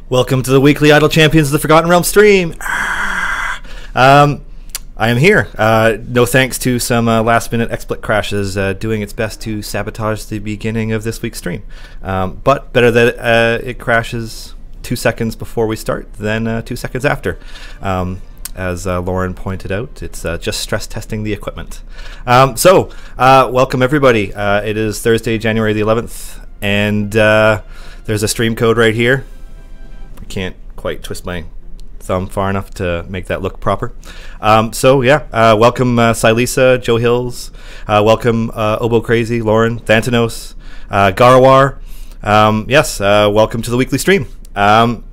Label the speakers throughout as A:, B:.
A: Welcome to the weekly Idle Champions of the Forgotten Realm stream. I am here. No thanks to some last-minute XSplit crashes doing its best to sabotage the beginning of this week's stream. But better that it crashes 2 seconds before we start than 2 seconds after. As Lauren pointed out, it's just stress testing the equipment. Welcome everybody. It is Thursday, January the 11th, and there's a stream code right here. I can't quite twist my thumb far enough to make that look proper. Welcome Silisa, Joe Hills, welcome Obo Crazy, Lauren, Thanatos, Garawar. Welcome to the weekly stream. I'm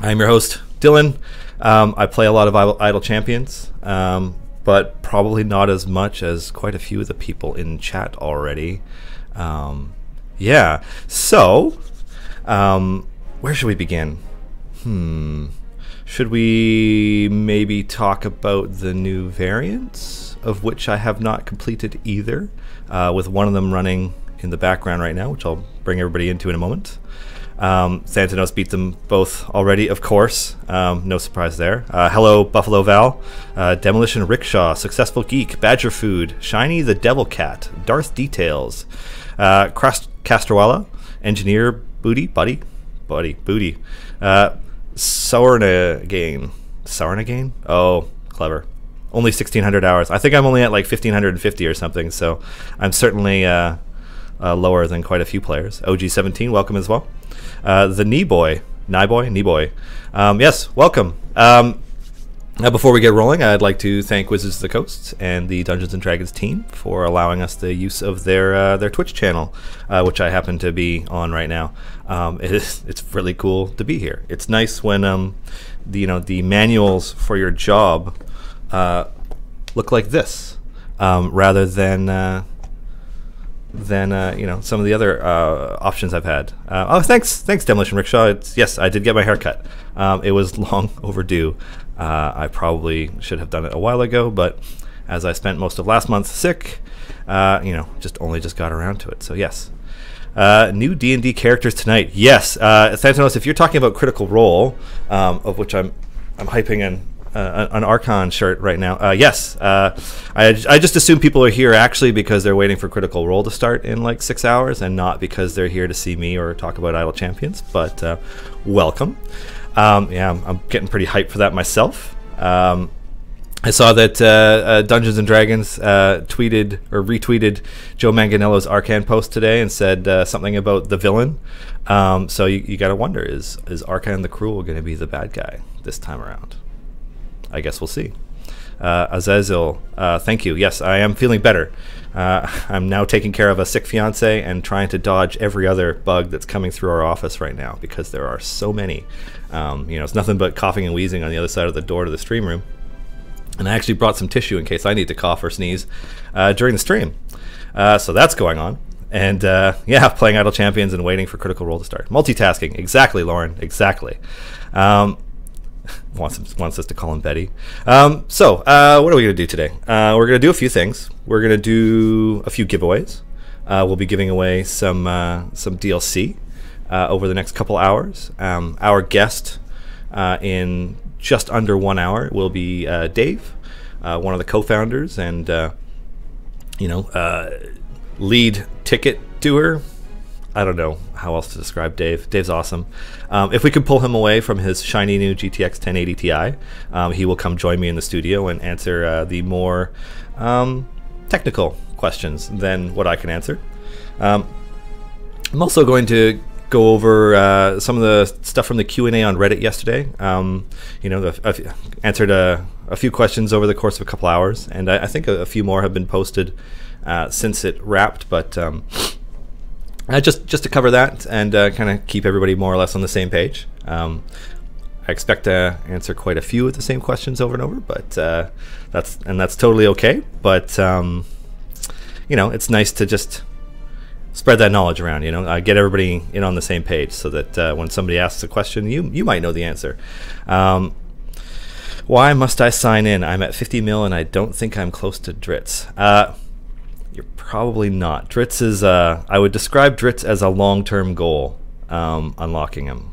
A: your host, Dylan. I play a lot of Idle Champions, but probably not as much as quite a few of the people in chat already. Where should we begin? Should we maybe talk about the new variants, of which I have not completed either, with one of them running in the background right now, which I'll bring everybody into in a moment. Thanatos beat them both already, of course. No surprise there. Hello, Buffalo Val, Demolition Rickshaw, Successful Geek, Badger Food, Shiny the Devil Cat, Darth Details, Castrowala, Engineer Booty, Buddy, Booty, Sournagain. Oh, clever. Only 1,600 hours. I think I'm only at like 1,550 or something, so I'm certainly lower than quite a few players. OG17, welcome as well. The Kneeboy. Yes, welcome. Now, before we get rolling, I'd like to thank Wizards of the Coast and the Dungeons & Dragons team for allowing us the use of their Twitch channel, which I happen to be on right now. It's really cool to be here. It's nice when the manuals for your job look like this, rather than some of the other options I've had. Thanks Demolition Rickshaw. Yes, I did get my hair cut. It was long overdue. I probably should have done it a while ago, but as I spent most of last month sick, just got around to it. So yes, new D&D characters tonight. Yes, Thanatos, if you're talking about Critical Role, of which I'm hyping an Archon shirt right now. Yes, I just assume people are here actually because they're waiting for Critical Role to start in like 6 hours, and not because they're here to see me or talk about Idle Champions. But welcome. I'm getting pretty hyped for that myself. I saw that Dungeons & Dragons tweeted or retweeted Joe Manganiello's Arcan post today and said something about the villain. So you got to wonder, is Arcan the Cruel going to be the bad guy this time around? I guess we'll see. Azazel, thank you. Yes, I am feeling better. I'm now taking care of a sick fiance and trying to dodge every other bug that's coming through our office right now because there are so many. It's nothing but coughing and wheezing on the other side of the door to the stream room. And I actually brought some tissue in case I need to cough or sneeze during the stream. So that's going on. And playing Idle Champions and waiting for Critical Role to start. Multitasking. Exactly, Lauren. Exactly. Wants us to call him Betty. What are we going to do today? We're going to do a few things. We're going to do a few giveaways. We'll be giving away some DLC over the next couple hours. Our guest in just under 1 hour will be Dave, one of the co-founders and lead ticket doer. I don't know how else to describe Dave. Dave's awesome. If we can pull him away from his shiny new GTX 1080 Ti, he will come join me in the studio and answer the more technical questions than what I can answer. I'm also going to go over some of the stuff from the Q&A on Reddit yesterday. I've answered a few questions over the course of a couple hours, and I think a few more have been posted since it wrapped, but just to cover that and kind of keep everybody more or less on the same page. I expect to answer quite a few of the same questions over and over, but that's totally okay. But it's nice to just spread that knowledge around. Get everybody in on the same page so that when somebody asks a question, you might know the answer. Why must I sign in? I'm at 50 mil and I don't think I'm close to Dritz. You're probably not. Dritz is, I would describe Dritz as a long-term goal, unlocking him.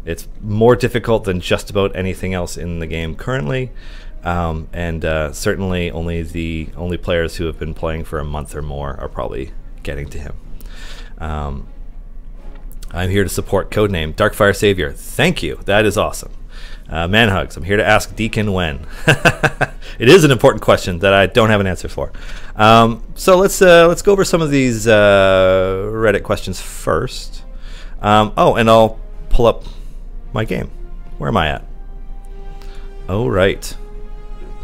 A: It's more difficult than just about anything else in the game currently, and certainly only players who have been playing for a month or more are probably getting to him. I'm here to support Codename Darkfire Savior. Thank you. That is awesome. Manhugs. I'm here to ask Deacon when. It is an important question that I don't have an answer for. So let's go over some of these Reddit questions first. Oh, and I'll pull up my game. Where am I at? Oh, right.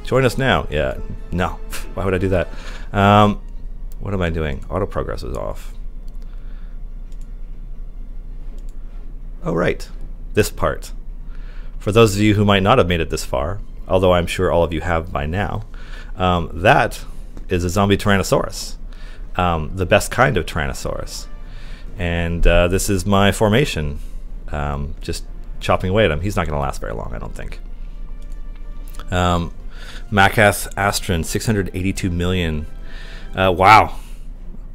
A: Join us now. Yeah. No. Why would I do that? What am I doing? Auto progress is off. Oh, right. This part. For those of you who might not have made it this far, although I'm sure all of you have by now, that is a zombie Tyrannosaurus. The best kind of Tyrannosaurus. And this is my formation. Just chopping away at him. He's not going to last very long, I don't think. Makath Astron, 682 million. Wow.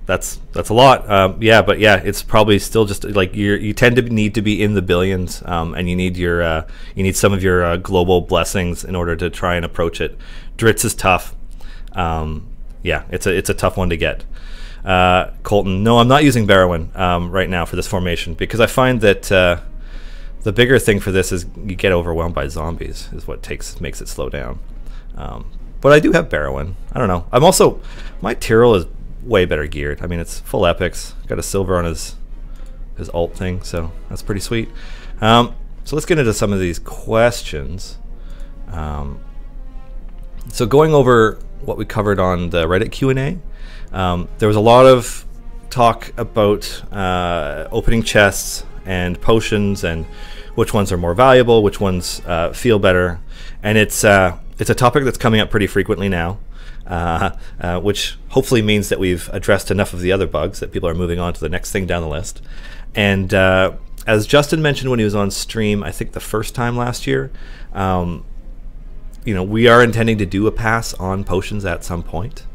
A: That's a lot. Yeah, but yeah, it's probably still just like you tend to need to be in the billions, and you need some of your global blessings in order to try and approach it. Dritz is tough. Yeah, it's a tough one to get. Colton, no, I'm not using Barrowin right now for this formation because I find that the bigger thing for this is you get overwhelmed by zombies is what makes it slow down. But I do have Barrowin. I don't know. My Tyrrell is way better geared. I mean, it's full epics. Got a silver on his alt thing, so that's pretty sweet. So let's get into some of these questions. So going over what we covered on the Reddit Q&A, there was a lot of talk about opening chests and potions and which ones are more valuable, which ones feel better, and it's a topic that's coming up pretty frequently now. Which hopefully means that we've addressed enough of the other bugs that people are moving on to the next thing down the list. And as Justin mentioned when he was on stream, I think the first time last year, we are intending to do a pass on potions at some point,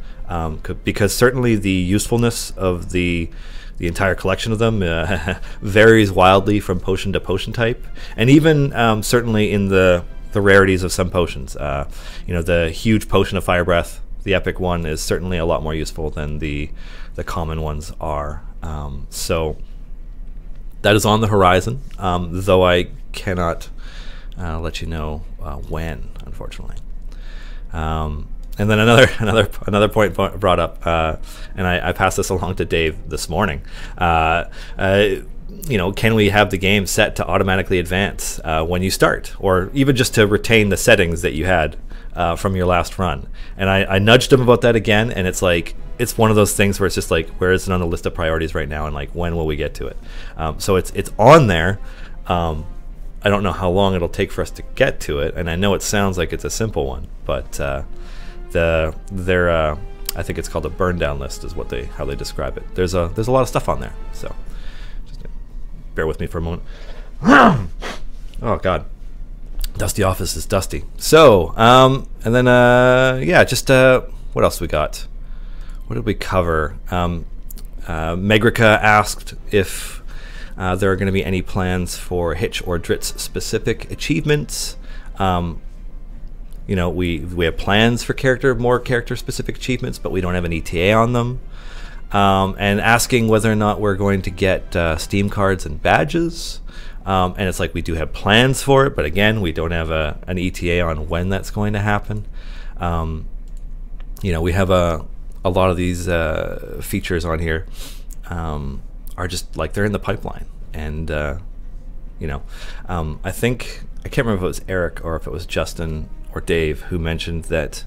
A: because certainly the usefulness of the entire collection of them varies wildly from potion to potion type, and even certainly in the rarities of some potions. The huge potion of Fire Breath, the epic one, is certainly a lot more useful than the common ones are. So that is on the horizon, though I cannot let you know when, unfortunately. And then another point brought up, and I passed this along to Dave this morning. Can we have the game set to automatically advance when you start, or even just to retain the settings that you had from your last run? And I nudged him about that again, and it's like, it's one of those things where it's just like, where is it on the list of priorities right now, and like, when will we get to it? So it's on there. I don't know how long it'll take for us to get to it, and I know it sounds like it's a simple one, but I think it's called a burn down list is how they describe it. There's a lot of stuff on there, so just bear with me for a moment. Oh God, Dusty Office is dusty. So and then what else we got? What did we cover? Megrica asked if there are going to be any plans for Hitch or Dritz specific achievements. We have plans for more character specific achievements, but we don't have an ETA on them. And asking whether or not we're going to get Steam cards and badges. And it's like, we do have plans for it, but again, we don't have an ETA on when that's going to happen. We have a lot of these features on here are just like, they're in the pipeline. And I think, I can't remember if it was Eric or if it was Justin or Dave who mentioned that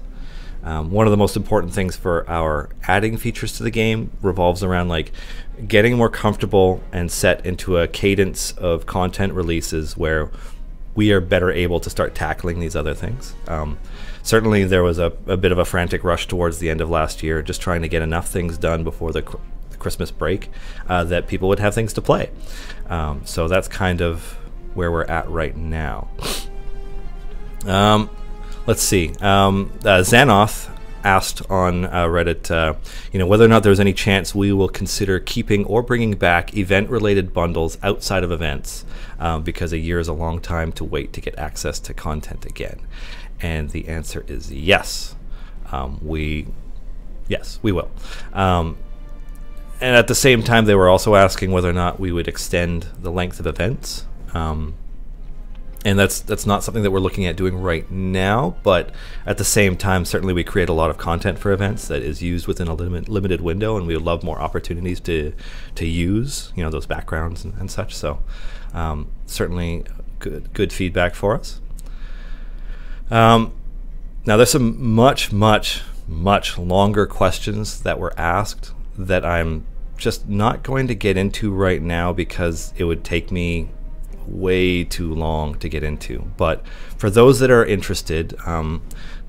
A: one of the most important things for our adding features to the game revolves around like getting more comfortable and set into a cadence of content releases where we are better able to start tackling these other things. Certainly there was a bit of a frantic rush towards the end of last year, just trying to get enough things done before the Christmas break that people would have things to play. So that's kind of where we're at right now. Let's see. Xanoth asked on Reddit, whether or not there's any chance we will consider keeping or bringing back event-related bundles outside of events, because a year is a long time to wait to get access to content again. And the answer is yes. We will. And at the same time, they were also asking whether or not we would extend the length of events. And that's not something that we're looking at doing right now, but at the same time, certainly we create a lot of content for events that is used within a limited window, and we would love more opportunities to use those backgrounds and such. So certainly good feedback for us. Now there's some much longer questions that were asked that I'm just not going to get into right now because it would take me way too long to get into. But for those that are interested,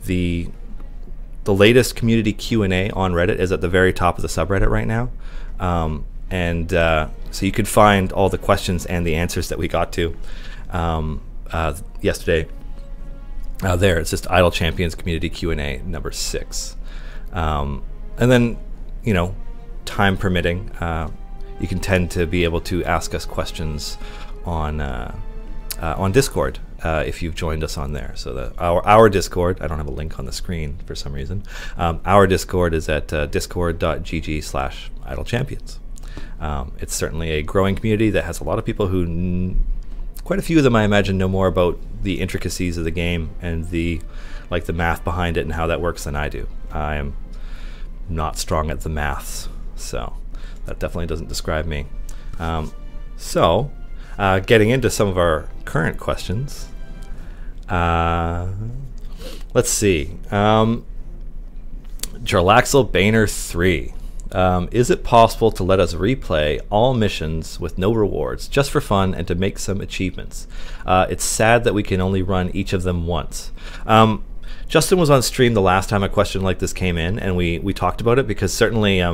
A: the latest community Q&A on Reddit is at the very top of the subreddit right now, so you could find all the questions and the answers that we got to yesterday. There, it's just Idle Champions Community Q&A number 6, and then time permitting, you can tend to be able to ask us questions on Discord if you've joined us on there. So our Discord, I don't have a link on the screen for some reason. Our Discord is at discord.gg/idlechampions. It's certainly a growing community that has a lot of people who, quite a few of them I imagine, know more about the intricacies of the game and the math behind it and how that works than I do. I am not strong at the maths, so that definitely doesn't describe me. Getting into some of our current questions. Let's see. Jarlaxle Boehner 3. Is it possible to let us replay all missions with no rewards, just for fun and to make some achievements? It's sad that we can only run each of them once. Justin was on stream the last time a question like this came in, and we talked about it, because certainly a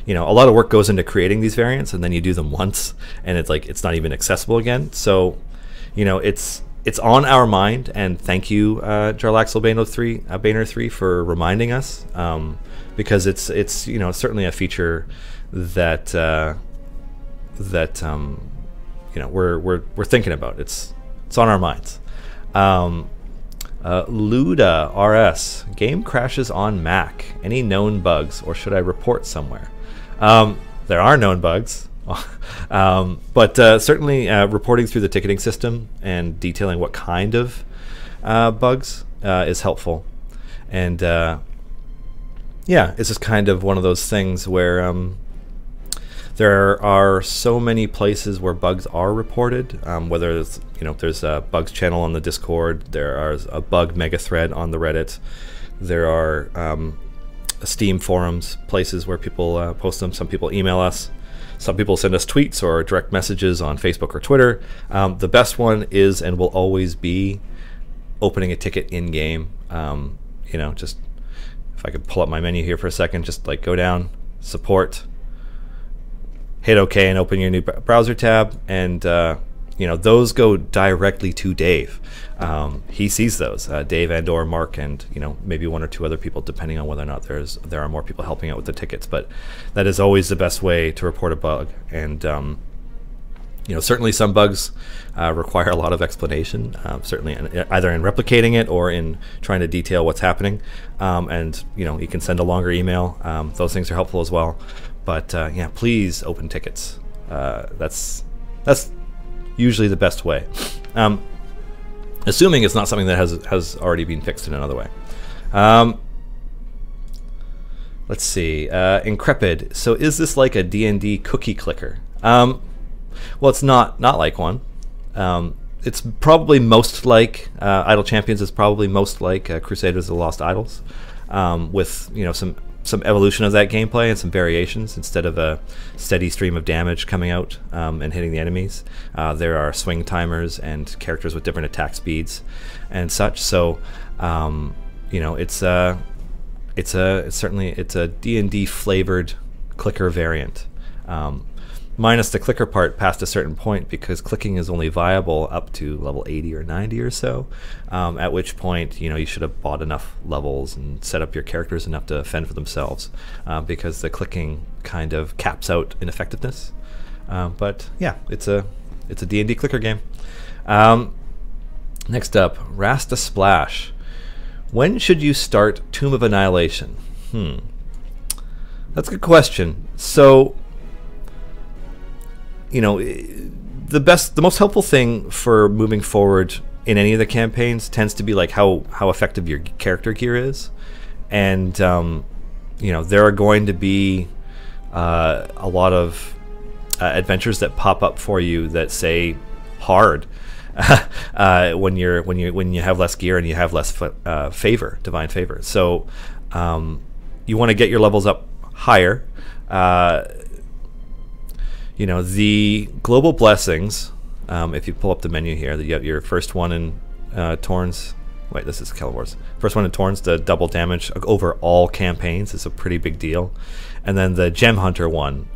A: lot of work goes into creating these variants, and then you do them once and it's not even accessible again. So it's on our mind, and thank you, Jarlaxle Boehner 3 for reminding us, because it's certainly a feature that we're thinking about. It's on our minds. Luda RS, game crashes on Mac. Any known bugs, or should I report somewhere? There are known bugs, but certainly reporting through the ticketing system and detailing what kind of bugs is helpful. And it's just kind of one of those things where there are so many places where bugs are reported, whether it's, there's a bugs channel on the Discord, there is a bug mega thread on the Reddit, there are Steam forums, places where people post them. Some people email us, some people send us tweets or direct messages on Facebook or Twitter. The best one is and will always be opening a ticket in game. Just if I could pull up my menu here for a second, just go down, support, hit OK, and open your new browser tab, and those go directly to Dave. He sees those, Dave and or Mark, and maybe one or two other people, depending on whether or not there are more people helping out with the tickets. But that is always the best way to report a bug. And certainly some bugs require a lot of explanation, certainly either in replicating it or in trying to detail what's happening. And you can send a longer email. Those things are helpful as well. But please open tickets. That's usually the best way, assuming it's not something that has already been fixed in another way. Let's see, Increpid. So is this like a D&D cookie clicker? Well, it's not like one. It's probably most like Idle Champions is probably most like Crusaders of the Lost Idols, with some evolution of that gameplay and some variations. Instead of a steady stream of damage coming out and hitting the enemies, there are swing timers and characters with different attack speeds and such. So it's certainly a D&D flavored clicker variant. minus the clicker part past a certain point, because clicking is only viable up to level 80 or 90 or so, at which point you should have bought enough levels and set up your characters enough to fend for themselves, because the clicking kind of caps out in effectiveness. But yeah, it's a D&D clicker game. Next up, Rasta Splash. When should you start Tomb of Annihilation? That's a good question. So, the most helpful thing for moving forward in any of the campaigns tends to be like how effective your character gear is, and there are going to be a lot of adventures that pop up for you that say hard when you have less gear and you have less favor, divine favor. So you want to get your levels up higher. The global blessings, if you pull up the menu here, you have your first one in Torns. Wait, this is Celebor's. First one in Torns, the double damage over all campaigns is a pretty big deal. And then the Gem Hunter one,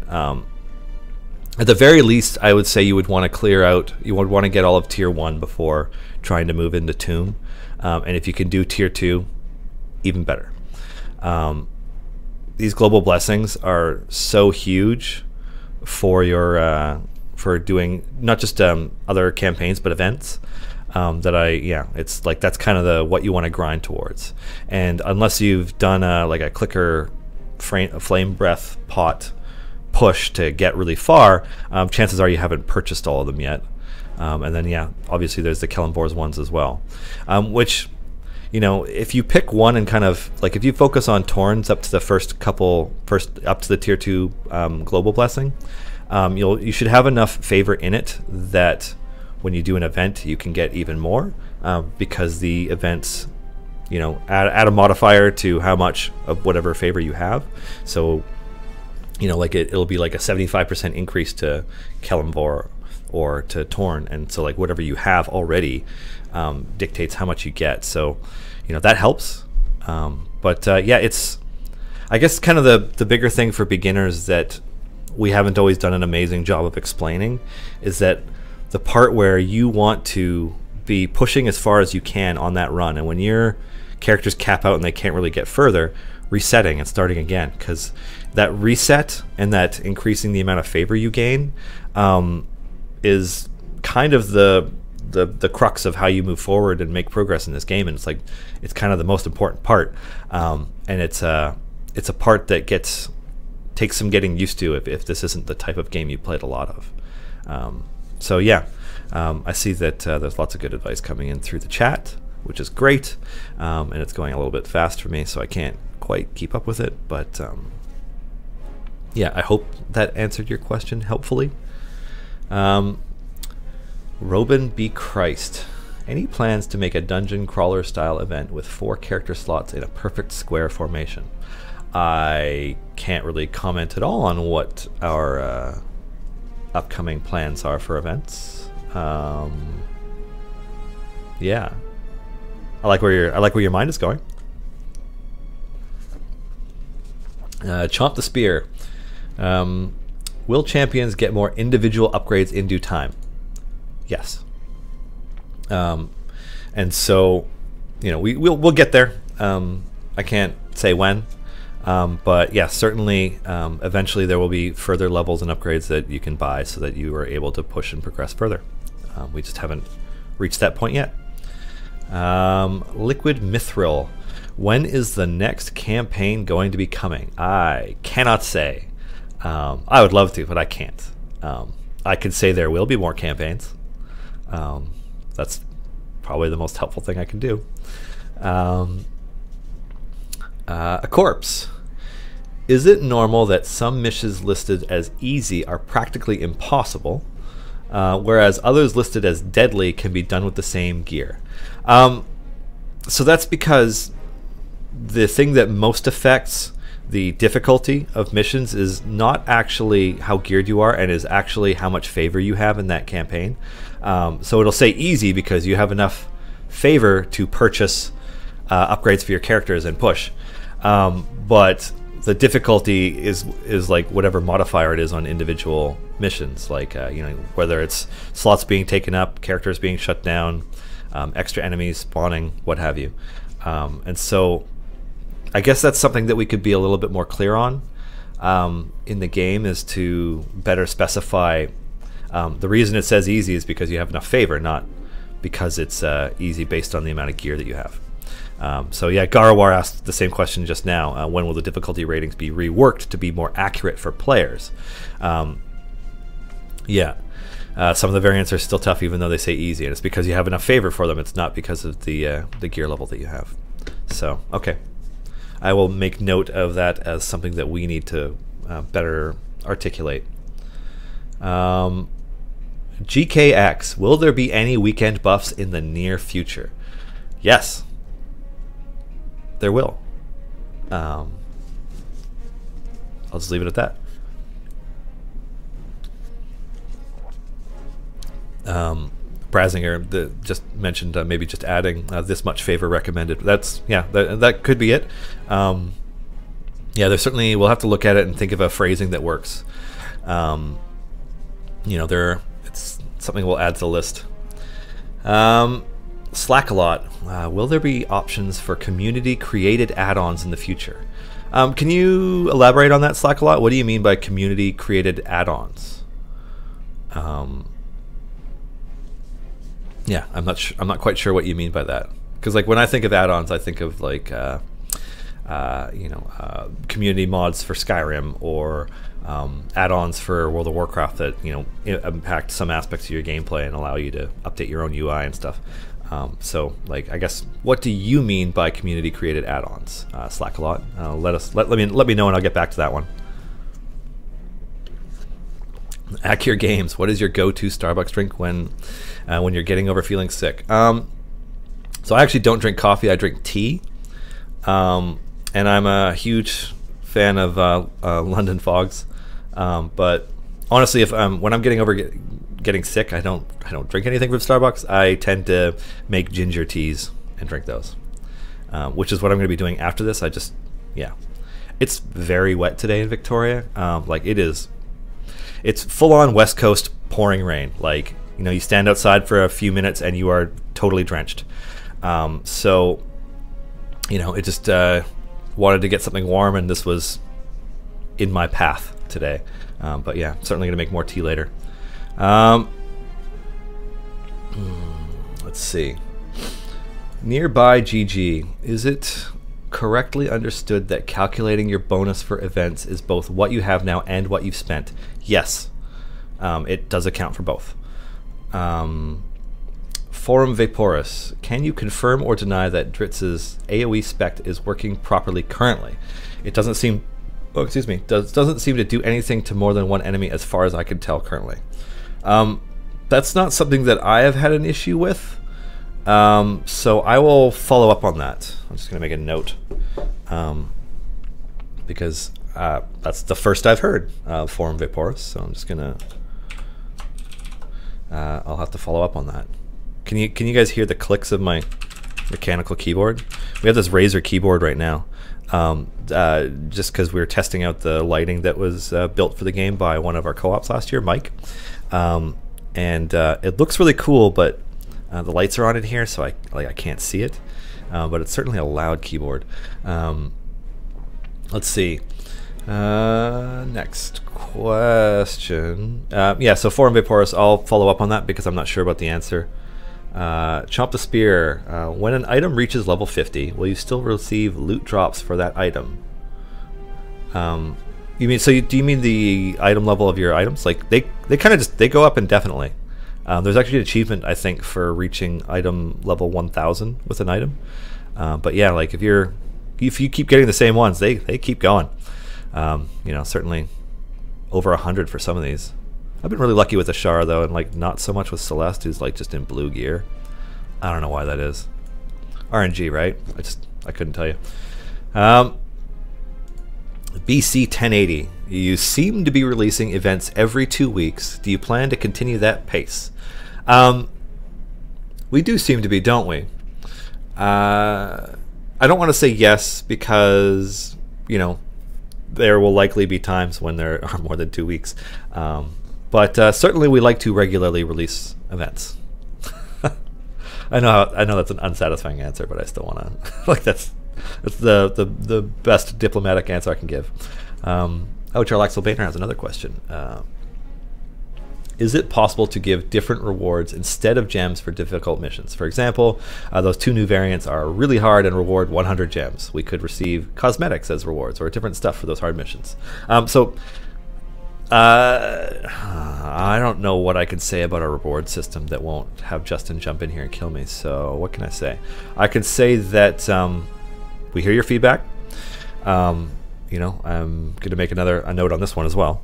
A: at the very least, I would say you would want to clear out, you would want to get all of Tier 1 before trying to move into Tomb. And if you can do Tier 2, even better. These global blessings are so huge for your for doing not just other campaigns but events, it's like that's kind of what you want to grind towards. And unless you've done like a clicker flame breath pot push to get really far, chances are you haven't purchased all of them yet. And then obviously there's the Kellenbor's ones as well, which if you pick one and kind of like if you focus on Torns up to the first up to the Tier 2 global blessing, you should have enough favor in it that when you do an event you can get even more, because the events add a modifier to how much of whatever favor you have. So like it'll be like a 75% increase to Kellenbor or to Torn, and so like whatever you have already dictates how much you get. So that helps, but it's I guess kind of the bigger thing for beginners that we haven't always done an amazing job of explaining is that the part where you want to be pushing as far as you can on that run, and when your characters cap out and they can't really get further, resetting and starting again, because that reset and that increasing the amount of favor you gain is kind of the crux of how you move forward and make progress in this game. And it's kind of the most important part, and it's a part that takes some getting used to if this isn't the type of game you played a lot of. I see that there's lots of good advice coming in through the chat, which is great, and it's going a little bit fast for me, so I can't quite keep up with it, but I hope that answered your question helpfully. Robin B. Christ, any plans to make a dungeon crawler style event with 4 character slots in a perfect square formation? I can't really comment at all on what our upcoming plans are for events. I like where your mind is going. Chomp the Spear. Will champions get more individual upgrades in due time? Yes. And so, we'll get there. I can't say when, but yeah, certainly, eventually there will be further levels and upgrades that you can buy so that you are able to push and progress further. We just haven't reached that point yet. Liquid Mithril. When is the next campaign going to be coming? I cannot say. I would love to, but I can't. I could say there will be more campaigns. That's probably the most helpful thing I can do. A corpse. Is it normal that some missions listed as easy are practically impossible, whereas others listed as deadly can be done with the same gear? So that's because the thing that most affects the difficulty of missions is not actually how geared you are, and is actually how much favor you have in that campaign. So it'll say easy because you have enough favor to purchase upgrades for your characters and push. But the difficulty is like whatever modifier it is on individual missions, like you know, whether it's slots being taken up, characters being shut down, extra enemies spawning, what have you. And so I guess that's something that we could be a little bit more clear on in the game, is to better specify. The reason it says easy is because you have enough favor, not because it's easy based on the amount of gear that you have. So yeah, Garawar asked the same question just now. When will the difficulty ratings be reworked to be more accurate for players? Yeah, some of the variants are still tough even though they say easy, and it's because you have enough favor for them. It's not because of the gear level that you have. So, okay. I will make note of that as something that we need to better articulate. GKX, will there be any weekend buffs in the near future? Yes. There will. I'll just leave it at that. Brasinger just mentioned maybe just adding this much favor recommended. That's, yeah, that could be it. Yeah, there's certainly, we'll have to look at it and think of a phrasing that works. You know, it's something we'll add to the list. Slack a lot. Will there be options for community created add-ons in the future? Can you elaborate on that, Slack a lot? What do you mean by community created add-ons? Yeah, I'm not quite sure what you mean by that. Because like when I think of add-ons, I think of like community mods for Skyrim, or add-ons for World of Warcraft that, you know, impact some aspects of your gameplay and allow you to update your own UI and stuff. So like, I guess, what do you mean by community created add-ons? Slack a lot. Let me know and I'll get back to that one. Accurate Games, what is your go-to Starbucks drink when you're getting over feeling sick? So I actually don't drink coffee, I drink tea. And I'm a huge fan of London Fogs. But honestly, if when I'm getting over getting sick, I don't drink anything from Starbucks. I tend to make ginger teas and drink those, which is what I'm going to be doing after this. Yeah, it's very wet today in Victoria. Like it's full on West Coast pouring rain. Like, you know, you stand outside for a few minutes and you are totally drenched. So, you know, it just wanted to get something warm, and this was in my path today. But yeah, certainly going to make more tea later. Let's see. Nearby GG, is it correctly understood that calculating your bonus for events is both what you have now and what you've spent? Yes, it does account for both. Forum Vaporus, can you confirm or deny that Dritz's AoE spec is working properly currently? It doesn't seem, oh, excuse me, doesn't seem to do anything to more than one enemy as far as I can tell currently. That's not something that I have had an issue with. So I will follow up on that. I'm just going to make a note, because that's the first I've heard of Forum Vaporus. So I'm just going to, I'll have to follow up on that. Can you guys hear the clicks of my mechanical keyboard? We have this Razer keyboard right now, just because we were testing out the lighting that was built for the game by one of our co-ops last year, Mike. And it looks really cool, but the lights are on it here, so I can't see it. But it's certainly a loud keyboard. Let's see. Next question. Yeah, so Forum Vaporus, I'll follow up on that because I'm not sure about the answer. Chomp the Spear. When an item reaches level 50, will you still receive loot drops for that item? You mean, so do you mean the item level of your items? Like they kind of they go up indefinitely. There's actually an achievement, I think, for reaching item level 1000 with an item. But yeah, like if you keep getting the same ones, they keep going. You know, certainly over 100 for some of these. I've been really lucky with Ashara though, and like not so much with Celeste, who's like just in blue gear. I don't know why that is. RNG, right? I couldn't tell you. BC 1080. You seem to be releasing events every 2 weeks. Do you plan to continue that pace? We do seem to be, don't we? I don't want to say yes because, you know, there will likely be times when there are more than 2 weeks. But certainly we like to regularly release events. I know that's an unsatisfying answer, but I still want to like that's the best diplomatic answer I can give. Charles Axel Boehner has another question. Is it possible to give different rewards instead of gems for difficult missions? For example, those 2 new variants are really hard and reward 100 gems. We could receive cosmetics as rewards or different stuff for those hard missions. I don't know what I can say about a reward system that won't have Justin jump in here and kill me. So what can I say? I can say that we hear your feedback. I'm going to make a note on this one as well,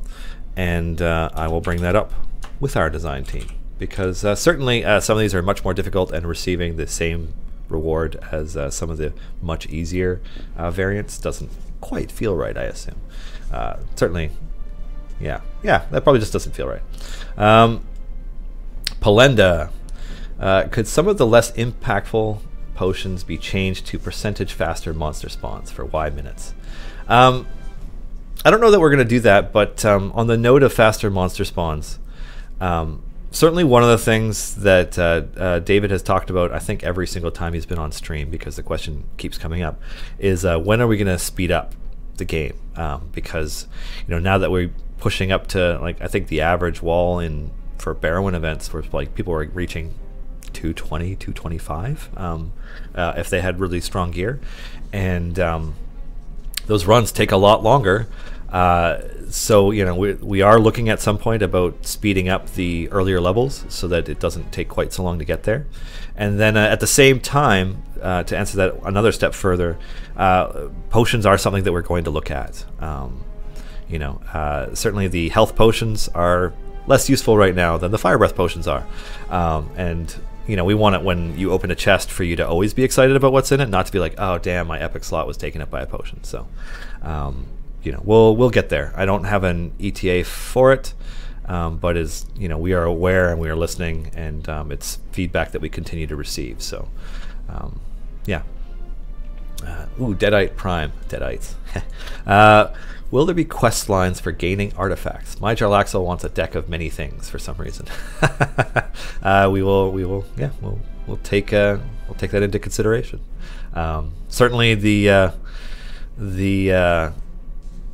A: and I will bring that up with our design team, because certainly some of these are much more difficult and receiving the same reward as some of the much easier variants doesn't quite feel right, I assume. Certainly, yeah, that probably just doesn't feel right. Polenda, could some of the less impactful potions be changed to percentage faster monster spawns for Y minutes? I don't know that we're going to do that, but on the note of faster monster spawns, certainly one of the things that David has talked about, I think every single time he's been on stream, because the question keeps coming up, is when are we going to speed up the game? Because now that we're pushing up to, like, I think the average wall for Barrowin events where like people were reaching 220, 225 if they had really strong gear, and those runs take a lot longer. So we are looking at some point about speeding up the earlier levels so that it doesn't take quite so long to get there. And then at the same time, to answer that another step further, potions are something that we're going to look at. Certainly the health potions are less useful right now than the fire breath potions are, and we want it when you open a chest for you to always be excited about what's in it, not to be like, oh damn, my epic slot was taken up by a potion. So we'll get there. I don't have an ETA for it, but we are aware and we are listening, and it's feedback that we continue to receive. So yeah. Deadite Prime. Deadites. Will there be quest lines for gaining artifacts? My Jarlaxle wants a deck of many things for some reason. We will. Yeah, we'll take that into consideration. Certainly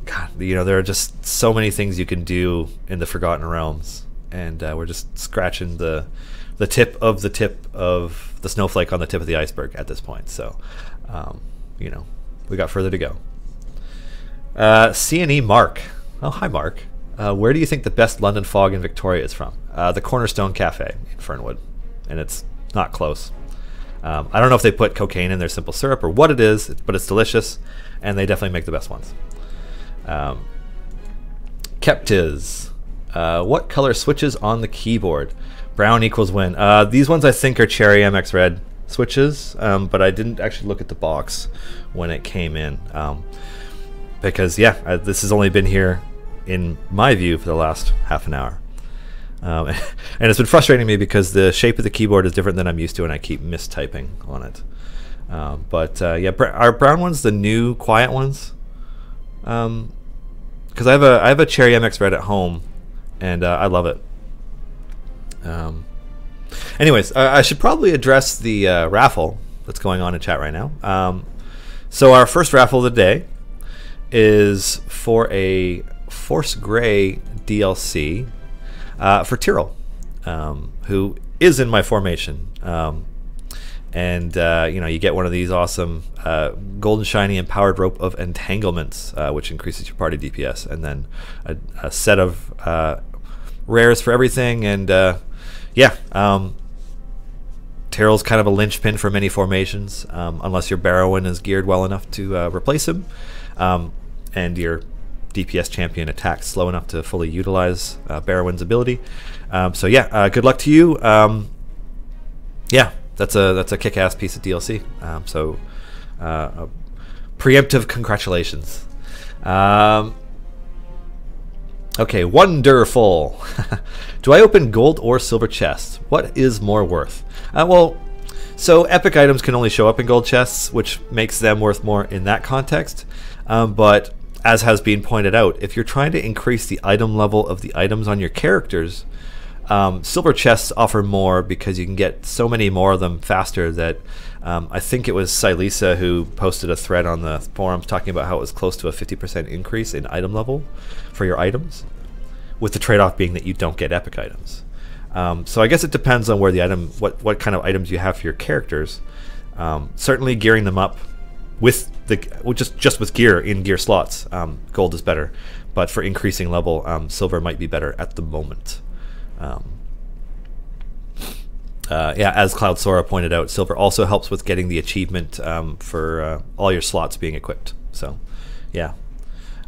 A: God, there are just so many things you can do in the Forgotten Realms, and we're just scratching the tip of the snowflake on the tip of the iceberg at this point. So, we got further to go. C&E Mark. Oh, hi Mark. Where do you think the best London fog in Victoria is from? The Cornerstone Cafe in Fernwood, and it's not close. I don't know if they put cocaine in their simple syrup or what it is, but it's delicious, and they definitely make the best ones. Keptiz. What color switches on the keyboard? Brown equals win. These ones I think are Cherry MX Red switches, but I didn't actually look at the box when it came in. Because this has only been here in my view for the last half an hour, and it's been frustrating me because the shape of the keyboard is different than I'm used to, and I keep mistyping on it. Are brown ones the new quiet ones? Because I have a Cherry MX Red at home, and I love it. Anyways, I should probably address the raffle that's going on in chat right now. So our first raffle of the day is for a Force Grey DLC for Tyrell, who is in my formation. And you get one of these awesome golden shiny empowered rope of entanglements, which increases your party DPS, and then a set of rares for everything. And Tyrell's kind of a linchpin for many formations, unless your Barrowin is geared well enough to replace him. And your DPS champion attacks slow enough to fully utilize Barrowin's ability. Good luck to you. That's a kick-ass piece of DLC. Preemptive congratulations. Okay, wonderful. Do I open gold or silver chests? What is more worth? So epic items can only show up in gold chests, which makes them worth more in that context. But as has been pointed out, if you're trying to increase the item level of the items on your characters, silver chests offer more because you can get so many more of them faster that I think it was Silisa who posted a thread on the forums talking about how it was close to a 50% increase in item level for your items, with the trade-off being that you don't get epic items. So I guess it depends on where the item, what kind of items you have for your characters. Certainly gearing them up with just with gear in gear slots, gold is better. But for increasing level, silver might be better at the moment. Yeah, as Cloud Sora pointed out, silver also helps with getting the achievement for all your slots being equipped. So, yeah.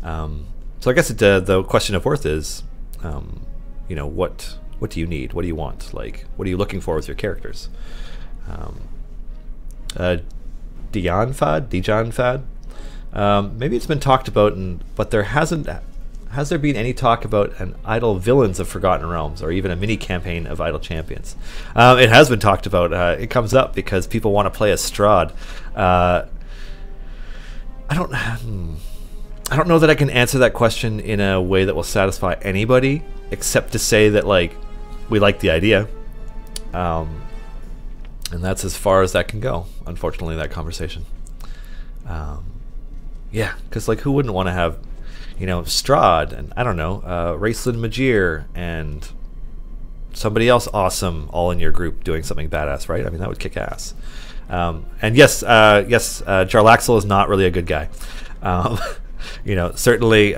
A: So I guess the question of worth is, you know, what do you need? What do you want? Like, what are you looking for with your characters? Dijon Fad. Maybe it's been talked about, but there hasn't. Has there been any talk about an Idle Villains of Forgotten Realms, or even a mini campaign of Idle Champions? It has been talked about. It comes up because people want to play as Strahd. I don't know that I can answer that question in a way that will satisfy anybody, except to say that, like, we like the idea, and that's as far as that can go. Unfortunately, that conversation. Yeah, because, like, who wouldn't want to have, you know, Strahd and, I don't know, Raceland Majir and somebody else awesome all in your group doing something badass, right? I mean, that would kick ass. And yes, Jarlaxle is not really a good guy. You know, certainly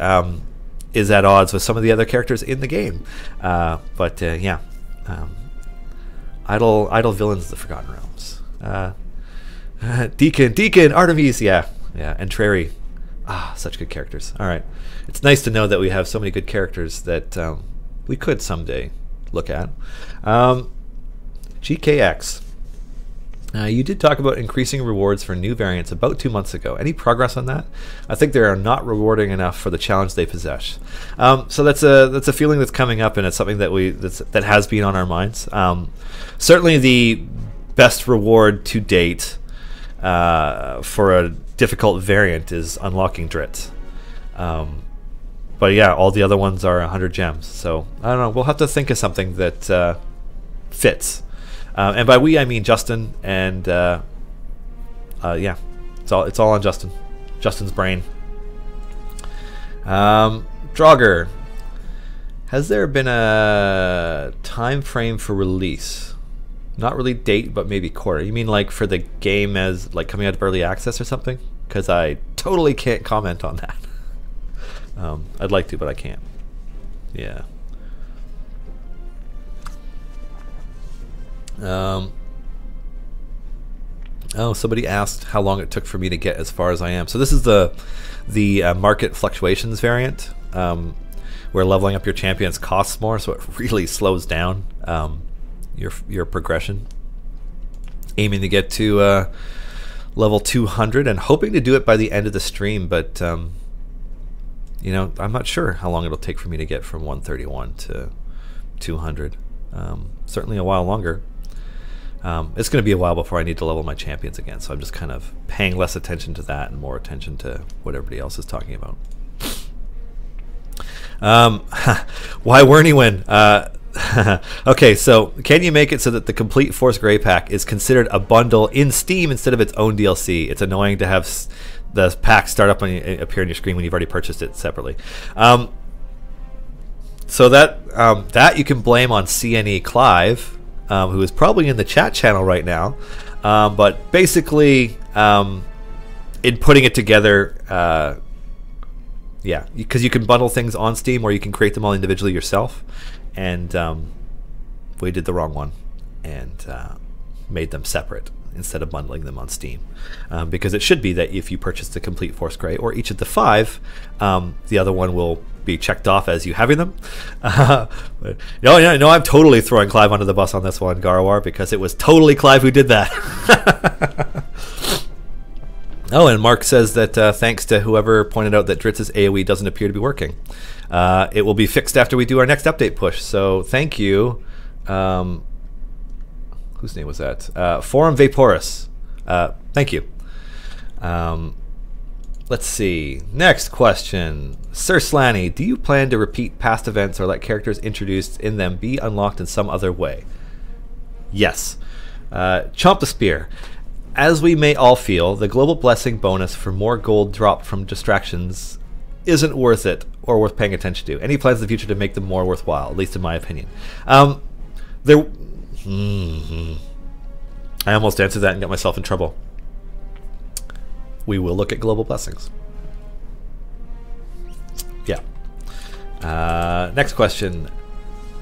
A: is at odds with some of the other characters in the game. But yeah, Idle Villains of the Forgotten Realms. Deacon, Artemis, yeah, and Trary. Ah, such good characters. All right. It's nice to know that we have so many good characters that we could someday look at. GKX. You did talk about increasing rewards for new variants about 2 months ago. Any progress on that? I think they are not rewarding enough for the challenge they possess. So that's a feeling that's coming up, and it's something that that has been on our minds. Certainly the best reward to date for a difficult variant is unlocking Drit. But yeah, all the other ones are 100 gems. So I don't know. We'll have to think of something that fits. And by we, I mean Justin. And yeah, it's all on Justin. Justin's brain. Draugr, has there been a time frame for release? Not really date, but maybe quarter. You mean like for the game as like coming out of early access or something? Because I totally can't comment on that. I'd like to, but I can't. Yeah. Oh, somebody asked how long it took for me to get as far as I am. So this is the market fluctuations variant, where leveling up your champions costs more, so it really slows down your progression. Aiming to get to level 200 and hoping to do it by the end of the stream, but you know, I'm not sure how long it'll take for me to get from 131 to 200. Certainly a while longer. It's going to be a while before I need to level my champions again, so I'm just kind of paying less attention to that and more attention to what everybody else is talking about. Why Wernywin? Okay, so can you make it so that the complete Force Grey pack is considered a bundle in Steam instead of its own DLC? It's annoying to have the pack start up and appear on your screen when you've already purchased it separately. So that you can blame on CNE Clive, who is probably in the chat channel right now. But basically, in putting it together, yeah, because you can bundle things on Steam or you can create them all individually yourself. And we did the wrong one and made them separate instead of bundling them on Steam. Because it should be that if you purchase the complete Force Grey or each of the 5, the other one will be checked off as you having them. But, no, I'm totally throwing Clive under the bus on this one, Garwar, because it was totally Clive who did that. Oh, and Mark says that thanks to whoever pointed out that Dritz's AoE doesn't appear to be working. It will be fixed after we do our next update push. So thank you. Whose name was that? Forum Vaporus. Thank you. Let's see. Next question. Sir Slaney, do you plan to repeat past events or let characters introduced in them be unlocked in some other way? Yes. Chomp the Spear. As we may all feel, the global blessing bonus for more gold dropped from distractions isn't worth it or worth paying attention to. Any plans in the future to make them more worthwhile, at least in my opinion? I almost answered that and got myself in trouble. We will look at global blessings. Yeah. Next question.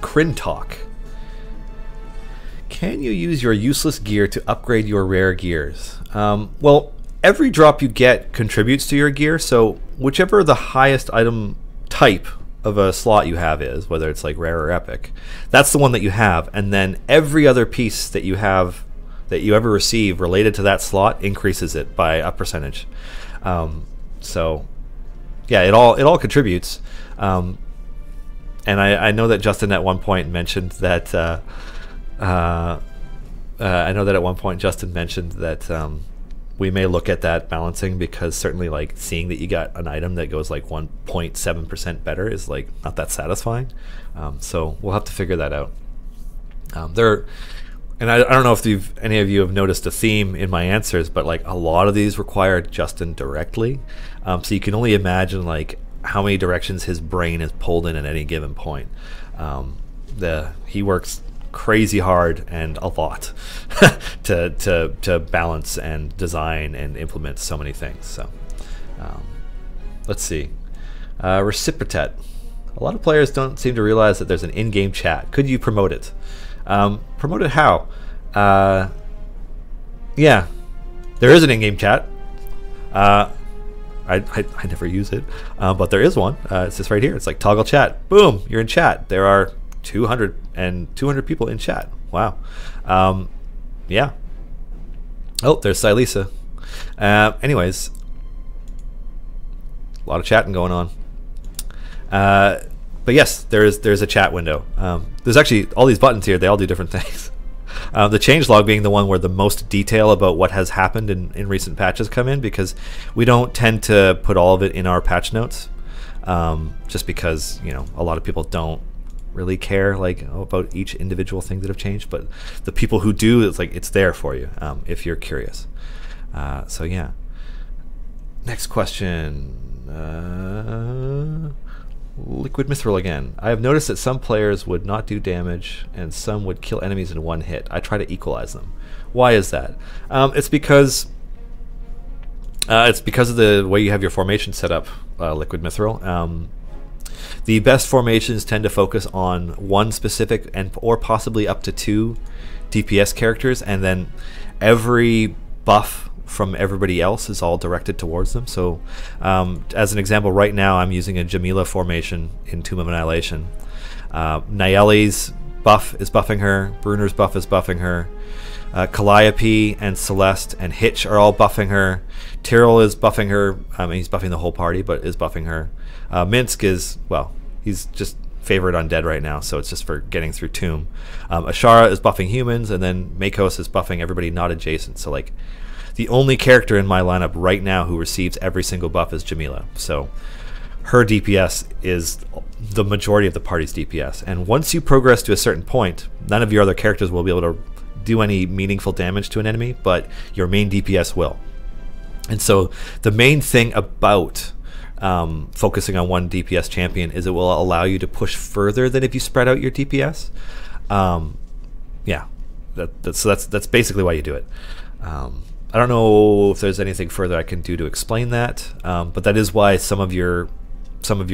A: Crintalk. Can you use your useless gear to upgrade your rare gears? Well, every drop you get contributes to your gear, so whichever the highest item type of a slot you have is, whether it's like rare or epic, that's the one that you have, and then every other piece that you have that you ever receive related to that slot increases it by a percentage. So yeah, it all contributes. And I know that Justin at one point mentioned that we may look at that balancing, because certainly like seeing that you got an item that goes like 1.7% better is like not that satisfying. So we'll have to figure that out. And I don't know if any of you have noticed a theme in my answers, but like a lot of these require Justin directly. So you can only imagine like how many directions his brain is pulled in at any given point. He works crazy hard and a lot to balance and design and implement so many things. So let's see. Reciprocate. A lot of players don't seem to realize that there's an in-game chat. Could you promote it? Promote it how? Yeah, there is an in-game chat. I never use it, but there is one. It's just right here. It's like toggle chat. Boom, you're in chat. There are 200 people in chat. Wow. Yeah. Oh, there's Silisa. Anyways, a lot of chatting going on. But yes, there's a chat window. There's actually all these buttons here. They all do different things. The changelog being the one where the most detail about what has happened in recent patches come in, because we don't tend to put all of it in our patch notes, just because a lot of people don't really care about each individual thing that have changed. But the people who do, it's there for you if you're curious. So yeah. Next question. Liquid Mithril again. I have noticed that some players would not do damage and some would kill enemies in one hit. I try to equalize them. Why is that? It's because of the way you have your formation set up, Liquid Mithril. The best formations tend to focus on one specific or possibly up to 2 DPS characters, and then every buff from everybody else is all directed towards them. So as an example, right now I'm using a Jamila formation in Tomb of Annihilation. Nayeli's buff is buffing her, Bruner's buff is buffing her, Calliope and Celeste and Hitch are all buffing her, Tyrrell is buffing her. He's buffing the whole party, but is buffing her. Minsk is, well, he's just favored undead right now, so it's just for getting through Tomb. Ashara is buffing humans, and then Makos is buffing everybody not adjacent. So the only character in my lineup right now who receives every single buff is Jamila. So her DPS is the majority of the party's DPS. And once you progress to a certain point, none of your other characters will be able to do any meaningful damage to an enemy, but your main DPS will. And so the main thing about focusing on one DPS champion is it will allow you to push further than if you spread out your DPS. Yeah, that's basically why you do it. I don't know if there's anything further I can do to explain that, but that is why some of your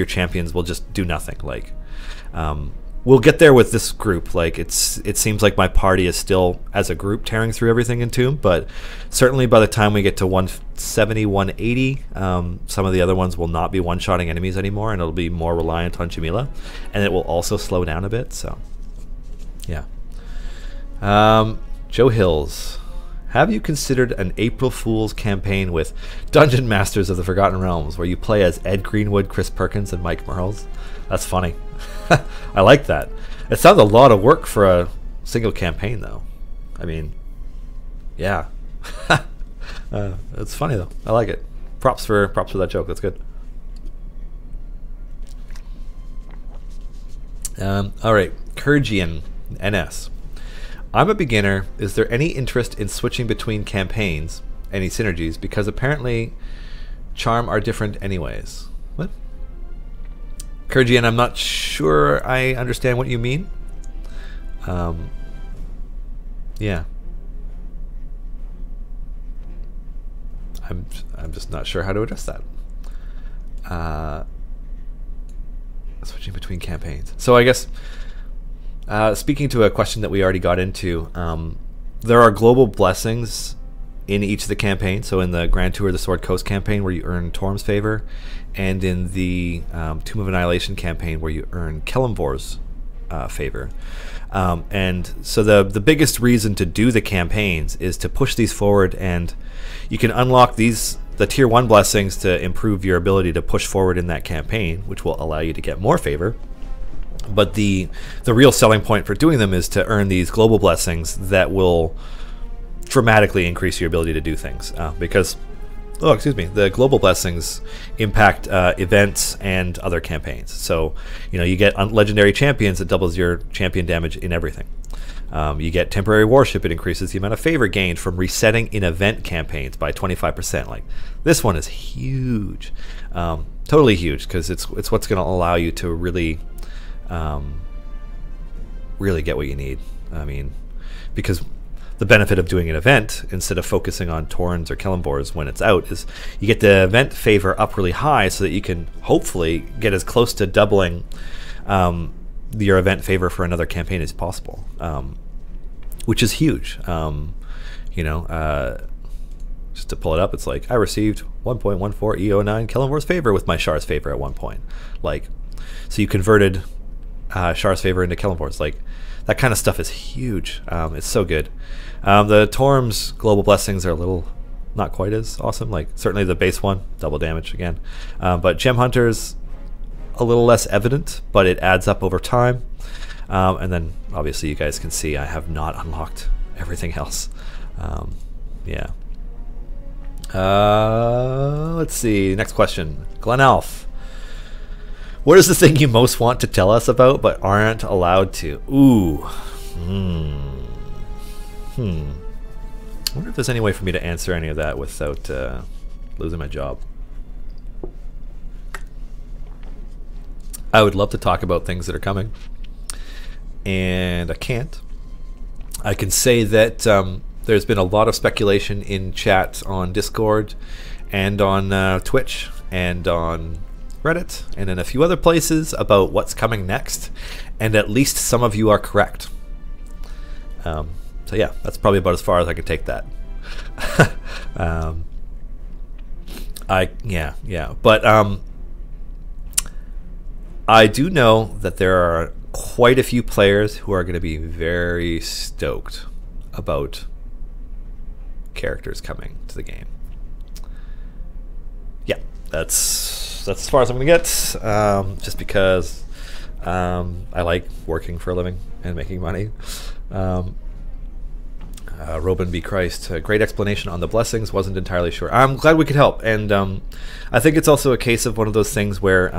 A: champions will just do nothing. We'll get there with this group. It seems like my party is still as a group tearing through everything in Tomb, but certainly by the time we get to 170, 180, some of the other ones will not be one-shotting enemies anymore, and it'll be more reliant on Jamila, and it will also slow down a bit. So yeah. Joe Hills. Have you considered an April Fool's campaign with Dungeon Masters of the Forgotten Realms, where you play as Ed Greenwood, Chris Perkins, and Mike Merles? That's funny. I like that. It sounds a lot of work for a single campaign, though. I mean, yeah. It's funny, though. I like it. props for that joke. That's good. All right, Kurgian NS. I'm a beginner. Is there any interest in switching between campaigns? Any synergies? Because apparently charm are different anyways. What? Kurgian, I'm not sure I understand what you mean. Yeah. I'm just not sure how to address that. Switching between campaigns. So I guess speaking to a question that we already got into, there are global blessings in each of the campaigns. So in the Grand Tour of the Sword Coast campaign, where you earn Torm's favor, and in the Tomb of Annihilation campaign, where you earn Kelemvor's favor. And so the biggest reason to do the campaigns is to push these forward, and you can unlock the tier 1 blessings to improve your ability to push forward in that campaign, which will allow you to get more favor. But the real selling point for doing them is to earn these global blessings that will dramatically increase your ability to do things, because the global blessings impact events and other campaigns. So you get legendary champions that doubles your champion damage in everything. You get temporary worship. It increases the amount of favor gained from resetting in event campaigns by 25%. Like, this one is huge, totally huge, because it's what's going to allow you to really get what you need. I mean, because the benefit of doing an event instead of focusing on Torrens or Kelemvors when it's out is you get the event favor up really high, so that you can hopefully get as close to doubling your event favor for another campaign as possible, which is huge. Just to pull it up, it's like I received 1.14 EO9 Kelemvor's favor with my Shar's favor at one point. Like, so you converted Shar's favor into Kelemvor's. Like, that kind of stuff is huge. It's so good. The Torm's global blessings are a little not quite as awesome. Like, certainly the base one, double damage again. But Gem Hunter's a little less evident, but it adds up over time. And then obviously you guys can see I have not unlocked everything else. Yeah. Let's see. Next question. Glenn Alf. What is the thing you most want to tell us about but aren't allowed to? Ooh. I wonder if there's any way for me to answer any of that without losing my job. I would love to talk about things that are coming, and I can't. I can say that there's been a lot of speculation in chat on Discord and on Twitch and on Reddit and in a few other places about what's coming next, and at least some of you are correct. So yeah, that's probably about as far as I could take that. But I do know that there are quite a few players who are going to be very stoked about characters coming to the game. Yeah, that's as far as I'm going to get, just because I like working for a living and making money. Robin B. Christ, great explanation on the blessings, wasn't entirely sure. I'm glad we could help, and I think it's also a case of one of those things where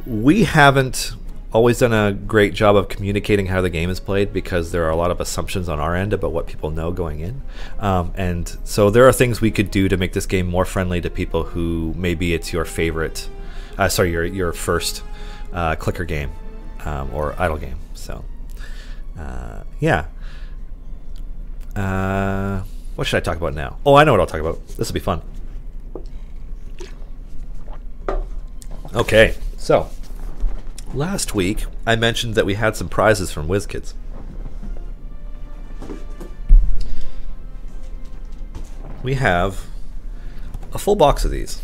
A: we haven't always done a great job of communicating how the game is played, because there are a lot of assumptions on our end about what people know going in, and so there are things we could do to make this game more friendly to people who maybe it's your favorite, your first clicker game or idle game. So yeah. What should I talk about now? Oh, I know what I'll talk about. This will be fun. Okay, so last week I mentioned that we had some prizes from WizKids. We have a full box of these,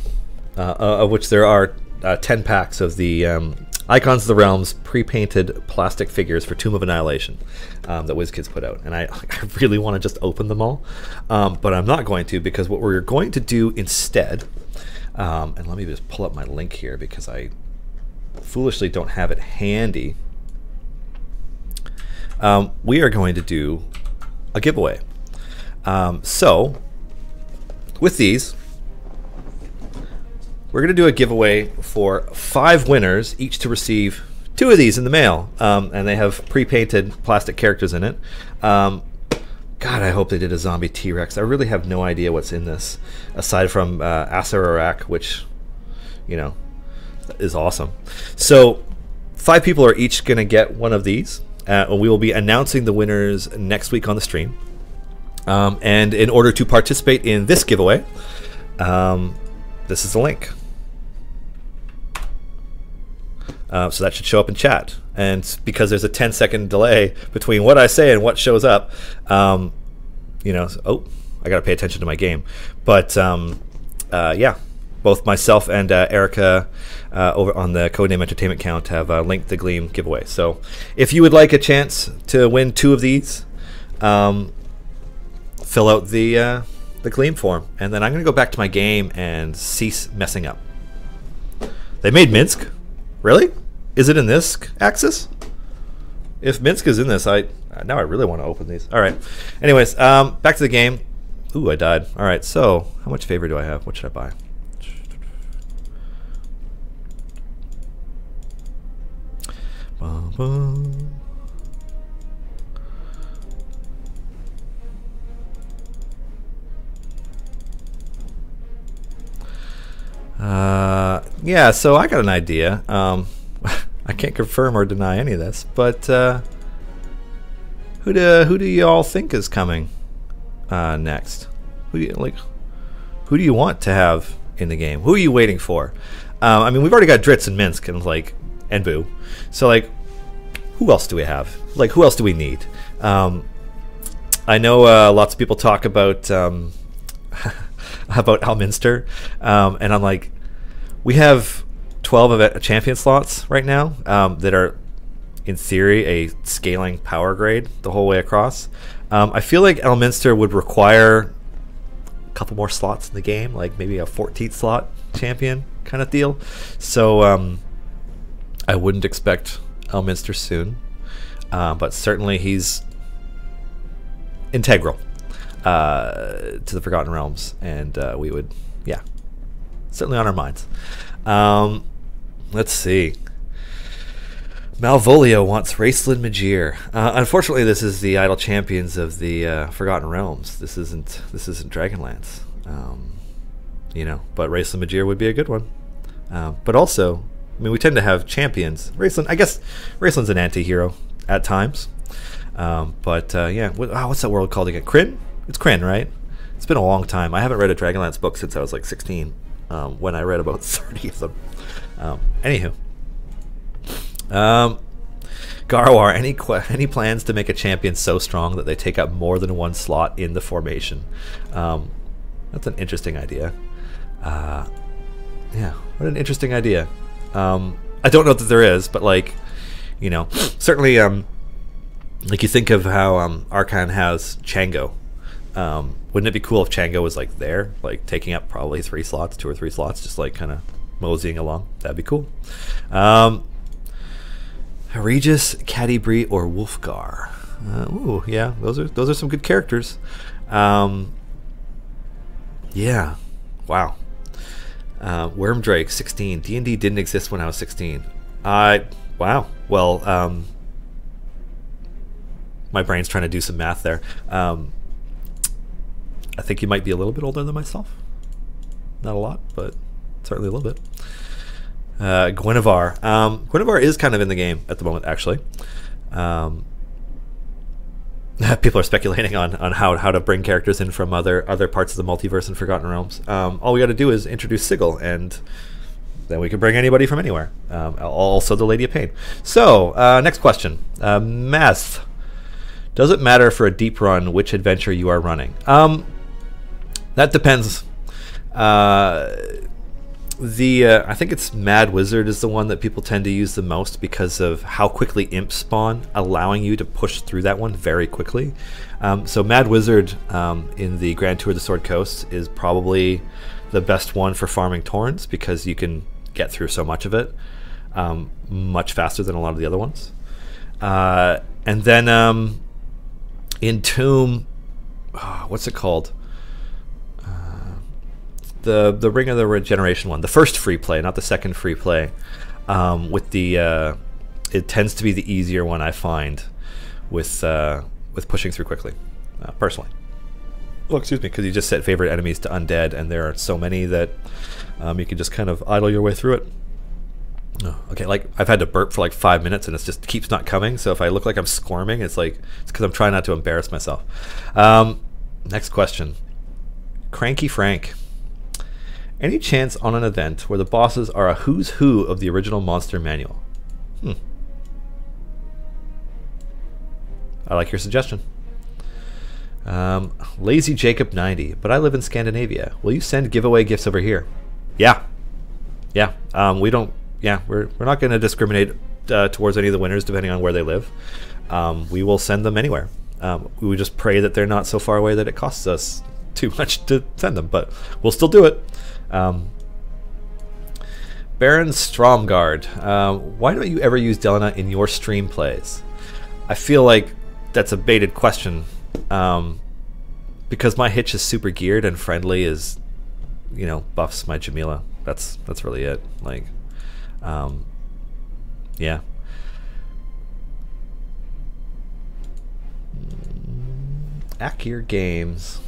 A: of which there are 10 packs of the Icons of the Realms pre-painted plastic figures for Tomb of Annihilation that WizKids put out. And I really want to just open them all, but I'm not going to, because what we're going to do instead, and let me just pull up my link here because I foolishly don't have it handy. We are going to do a giveaway. So with these, we're going to do a giveaway for 5 winners, each to receive 2 of these in the mail. And they have pre-painted plastic characters in it. God, I hope they did a zombie T-Rex. I really have no idea what's in this, aside from Asarak, which, you know, is awesome. So 5 people are each going to get one of these. We will be announcing the winners next week on the stream. And in order to participate in this giveaway, this is the link. So that should show up in chat. And because there's a 10-second delay between what I say and what shows up, you know, oh, I got to pay attention to my game. But yeah, both myself and Erica over on the Codename Entertainment account have linked the Gleam giveaway. So if you would like a chance to win 2 of these, fill out the Gleam form, and then I'm going to go back to my game and cease messing up. They made Minsk? Really? Is it in this axis? If Minsk is in this, now I really want to open these. All right. Anyways, back to the game. Ooh, I died. All right, so how much favor do I have? What should I buy? Yeah, so I got an idea. I can't confirm or deny any of this, but who do you all think is coming next? Who do you want to have in the game? Who are you waiting for? I mean, we've already got Dritz and Minsk and Boo. So who else do we have? Who else do we need? I know lots of people talk about about Alminster, and I'm like, we have 12 champion slots right now that are, in theory, a scaling power grade the whole way across. I feel like Alminster would require a couple more slots in the game, like maybe a 14th slot champion kind of deal. So I wouldn't expect Alminster soon, but certainly he's integral to the Forgotten Realms, and we would, yeah, certainly on our minds. Let's see. Malvolio wants Raceland Magir. Unfortunately, this is the Idle Champions of the Forgotten Realms. This isn't Dragonlance. You know, but Raceland Magir would be a good one. But also, I mean, we tend to have champions. Raceland, I guess, Raceland's an anti-hero at times. But yeah, what's that world called again? Kryn? It's Kryn, right? It's been a long time. I haven't read a Dragonlance book since I was like 16, when I read about 30 of them. Anywho. Garwar, any plans to make a champion so strong that they take up more than one slot in the formation? That's an interesting idea. Yeah, what an interesting idea. I don't know that there is, but you know, certainly you think of how Archon has Chango. Wouldn't it be cool if Chango was there, taking up probably 3 slots, 2 or 3 slots, just kind of moseying along? That'd be cool. Regis, Catti-brie, or Wolfgar? Ooh, yeah, those are some good characters. Yeah, wow. Wormdrake, 16. D&D didn't exist when I was 16. Wow. Well, my brain's trying to do some math there. I think you might be a little bit older than myself. Not a lot, but certainly a little bit. Guinevere. Guinevere is kind of in the game at the moment, actually. People are speculating on how to bring characters in from other parts of the multiverse and Forgotten Realms. All we got to do is introduce Sigil, and then we can bring anybody from anywhere. Also the Lady of Pain. So, next question. Math. Does it matter for a deep run which adventure you are running? That depends. I think it's Mad Wizard is the one that people tend to use the most because of how quickly imps spawn, allowing you to push through that one very quickly. So Mad Wizard in the Grand Tour of the Sword Coast is probably the best one for farming Torrents because you can get through so much of it much faster than a lot of the other ones. And then in Tomb, what's it called? the Ring of the Regeneration one, the first free play, not the second free play. With the it tends to be the easier one I find with pushing through quickly, personally. Well, excuse me, because you just set favorite enemies to undead, and there are so many that you can just kind of idle your way through it. Oh, okay, like I've had to burp for like 5 minutes, and it just keeps not coming. So if I look like I'm squirming, it's because I'm trying not to embarrass myself. Next question, Cranky Frank. Any chance on an event where the bosses are a who's who of the original monster manual? I like your suggestion. Lazy Jacob 90, but I live in Scandinavia. Will you send giveaway gifts over here? Yeah. We don't. Yeah, we're not going to discriminate towards any of the winners depending on where they live. We will send them anywhere. We would just pray that they're not so far away that it costs us too much to send them, but we'll still do it. Baron Stromgard, why don't you ever use Delana in your stream plays? I feel like that's a baited question, because my hitch is super geared and friendly is, buffs my Jamila. That's really it. Like, yeah. Akir Games.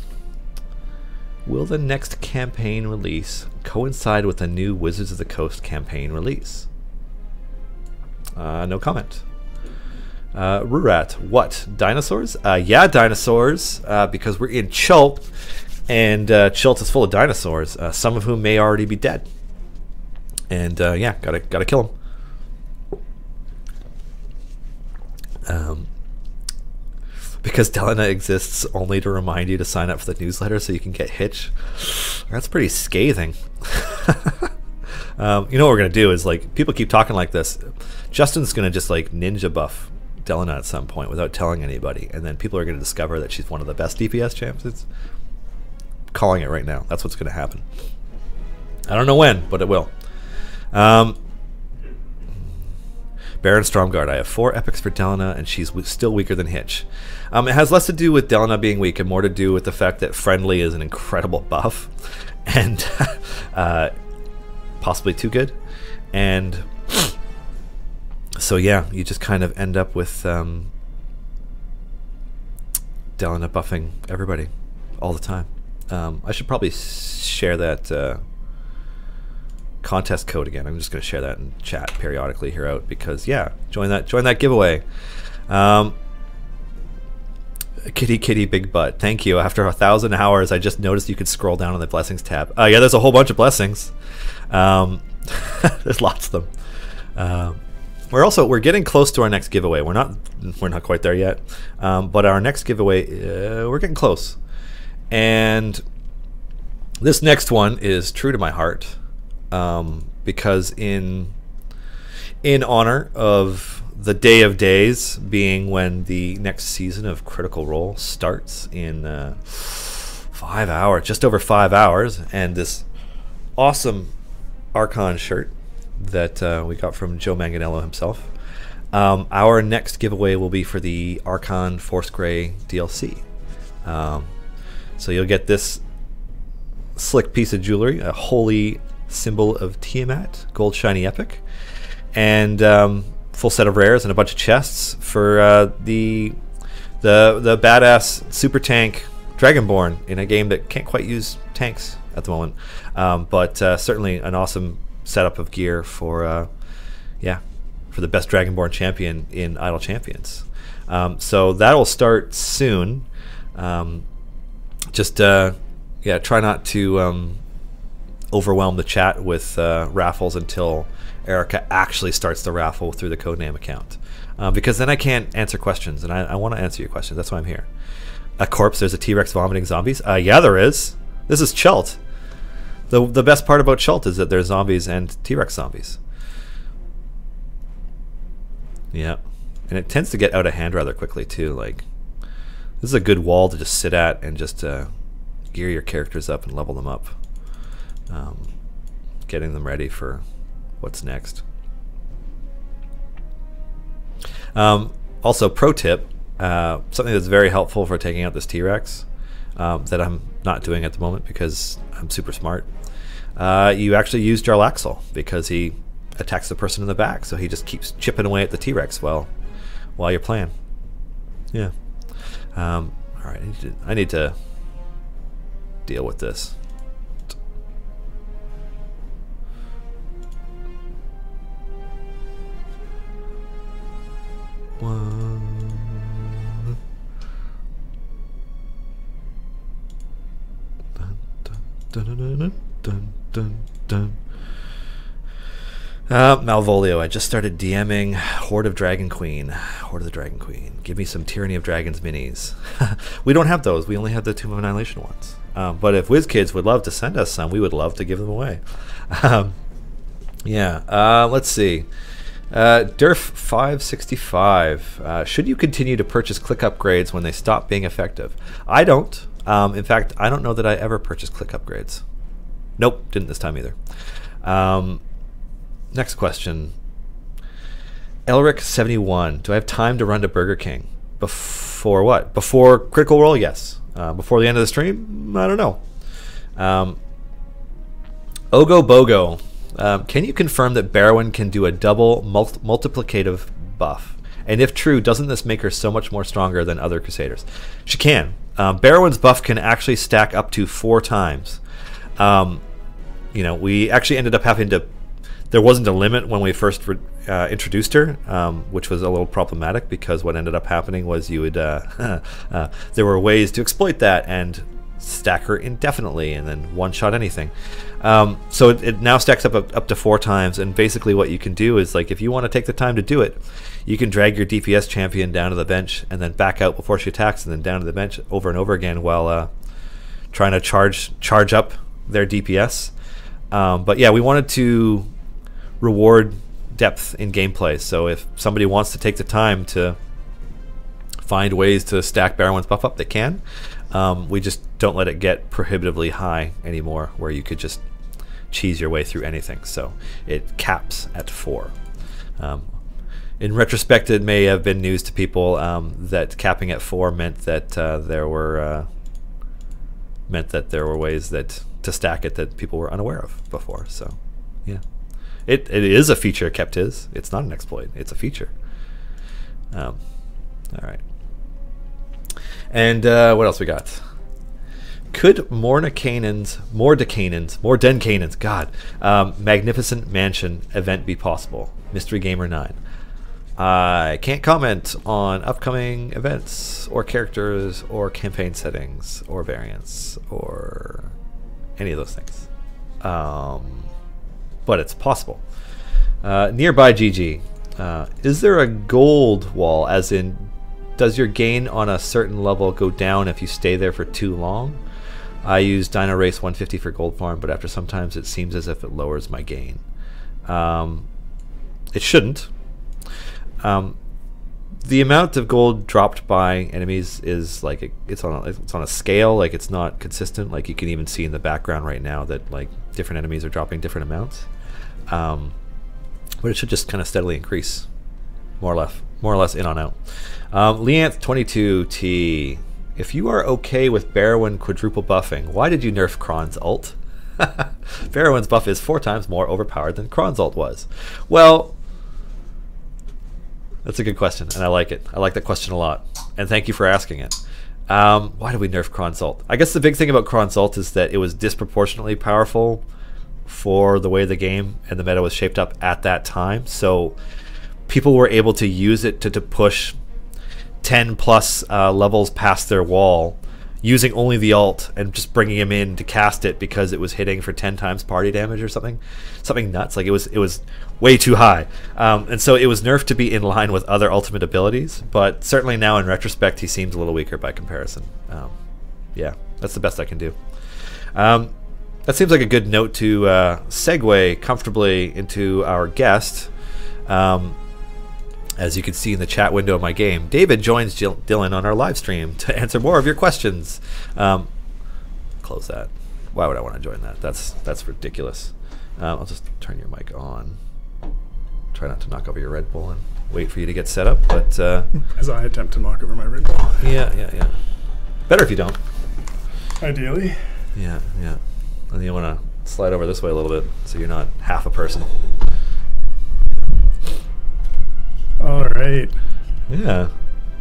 A: Will the next campaign release coincide with the new Wizards of the Coast campaign release? No comment. Rurat, what? Dinosaurs? Yeah, dinosaurs, because we're in Chult, and Chult is full of dinosaurs, some of whom may already be dead. And yeah, gotta kill them. Because Delana exists only to remind you to sign up for the newsletter so you can get Hitch. That's pretty scathing. You know what we're going to do is, like, people keep talking like this. Justin's going to just, like, ninja buff Delana at some point without telling anybody. And then people are going to discover that she's one of the best DPS champs. It's calling it right now. That's what's going to happen. I don't know when, but it will. Baron Stromgard, I have 4 epics for Delana, and she's still weaker than Hitch. It has less to do with Delana being weak and more to do with the fact that friendly is an incredible buff, and possibly too good. And so yeah, you just kind of end up with Delana buffing everybody all the time. I should probably share that contest code again. I'm just going to share that in chat periodically here out, because yeah, join that giveaway. Kitty big butt, thank you. After 1,000 hours I just noticed you could scroll down on the blessings tab. Yeah, there's a whole bunch of blessings. There's lots of them. We're getting close to our next giveaway. We're not quite there yet, but our next giveaway, we're getting close. And this next one is true to my heart. Because in honor of the Day of Days being when the next season of Critical Role starts in 5 hours, just over 5 hours, and this awesome Archon shirt that we got from Joe Manganello himself, our next giveaway will be for the Archon Force Grey DLC. So you'll get this slick piece of jewelry, a holy symbol of Tiamat, gold shiny epic, and full set of rares and a bunch of chests for the badass super tank Dragonborn in a game that can't quite use tanks at the moment, but certainly an awesome setup of gear for for the best Dragonborn champion in Idle Champions. So that'll start soon. Just try not to overwhelm the chat with raffles until Erica actually starts the raffle through the Codename account, because then I can't answer questions, and I want to answer your questions. That's why I'm here. A corpse, there's a T-Rex vomiting zombies? Yeah, there is. This is Chult. The best part about Chult is that there's zombies and T-Rex zombies. Yeah, and it tends to get out of hand rather quickly too. Like, this is a good wall to just sit at and just gear your characters up and level them up. Getting them ready for what's next. Also, pro tip, something that's very helpful for taking out this T-Rex, that I'm not doing at the moment because I'm super smart, You actually use Jarlaxle because he attacks the person in the back, so he just keeps chipping away at the T-Rex while you're playing. Yeah. All right, I need to deal with this. One. Dun, dun, dun, dun, dun, dun. Malvolio, I just started DMing Horde of Dragon Queen. Horde of the Dragon Queen. Give me some Tyranny of Dragons minis. We don't have those. We only have the Tomb of Annihilation ones. But if WizKids would love to send us some, we would love to give them away. Yeah. Let's see. Durf 565. Should you continue to purchase click upgrades when they stop being effective? I don't. In fact, I don't know that I ever purchased click upgrades. Nope, didn't this time either. Next question. Elric 71. Do I have time to run to Burger King? Before what? Before Critical Role? Yes. Before the end of the stream? I don't know. Ogo Bogo. Can you confirm that Barrowyn can do a double multiplicative buff? And if true, doesn't this make her so much more stronger than other Crusaders? She can. Barrowyn's buff can actually stack up to 4 times. You know, we actually ended up having to... There wasn't a limit when we first introduced her, which was a little problematic because what ended up happening was you would... there were ways to exploit that and stack her indefinitely and then one-shot anything. So it now stacks up to 4 times, and basically what you can do is, like, if you want to take the time to do it, you can drag your DPS champion down to the bench and then back out before she attacks and then down to the bench over and over again while trying to charge up their DPS. But yeah, we wanted to reward depth in gameplay, so if somebody wants to take the time to find ways to stack Barrowyn's buff up, they can. We just don't let it get prohibitively high anymore where you could just cheese your way through anything, so it caps at 4. In retrospect, it may have been news to people that capping at 4 meant that there were ways that to stack it that people were unaware of before. So yeah, it is a feature. Kept is. It's not an exploit. It's a feature. All right. And what else we got? Could Mordenkainen's Magnificent Mansion event be possible? Mystery Gamer 9. I can't comment on upcoming events or characters or campaign settings or variants or any of those things. But it's possible. Nearby GG. Is there a gold wall, as in, does your gain on a certain level go down if you stay there for too long? I use Dino Race 150 for gold farm, but after sometimes it seems as if it lowers my gain. It shouldn't. The amount of gold dropped by enemies is like it's on a scale. Like, it's not consistent. Like, you can even see in the background right now that like different enemies are dropping different amounts. But it should just kind of steadily increase, more or less in on out. Leanth22T. If you are okay with Barrowyn quadruple buffing, why did you nerf Kron's ult? Barrowyn's buff is 4 times more overpowered than Kron's ult was. Well, that's a good question, and I like it. I like that question a lot, and thank you for asking it. Why did we nerf Kron's ult? I guess the big thing about Kron's ult is that it was disproportionately powerful for the way the game and the meta was shaped up at that time. So people were able to use it to push 10 plus levels past their wall using only the ult and just bringing him in to cast it because it was hitting for 10 times party damage or something nuts. Like, it was way too high, and so it was nerfed to be in line with other ultimate abilities. But certainly now in retrospect, he seems a little weaker by comparison. Yeah, that's the best I can do. That seems like a good note to segue comfortably into our guest. As you can see in the chat window of my game, David joins Dylan on our live stream to answer more of your questions. Close that. Why would I want to join that? That's ridiculous. I'll just turn your mic on. Try not to knock over your Red Bull and wait for you to get set up. But
B: as I attempt to knock over my Red Bull.
A: Yeah. Better if you don't.
B: Ideally.
A: Yeah. And you want to slide over this way a little bit so you're not half a person.
B: All right.
A: Yeah.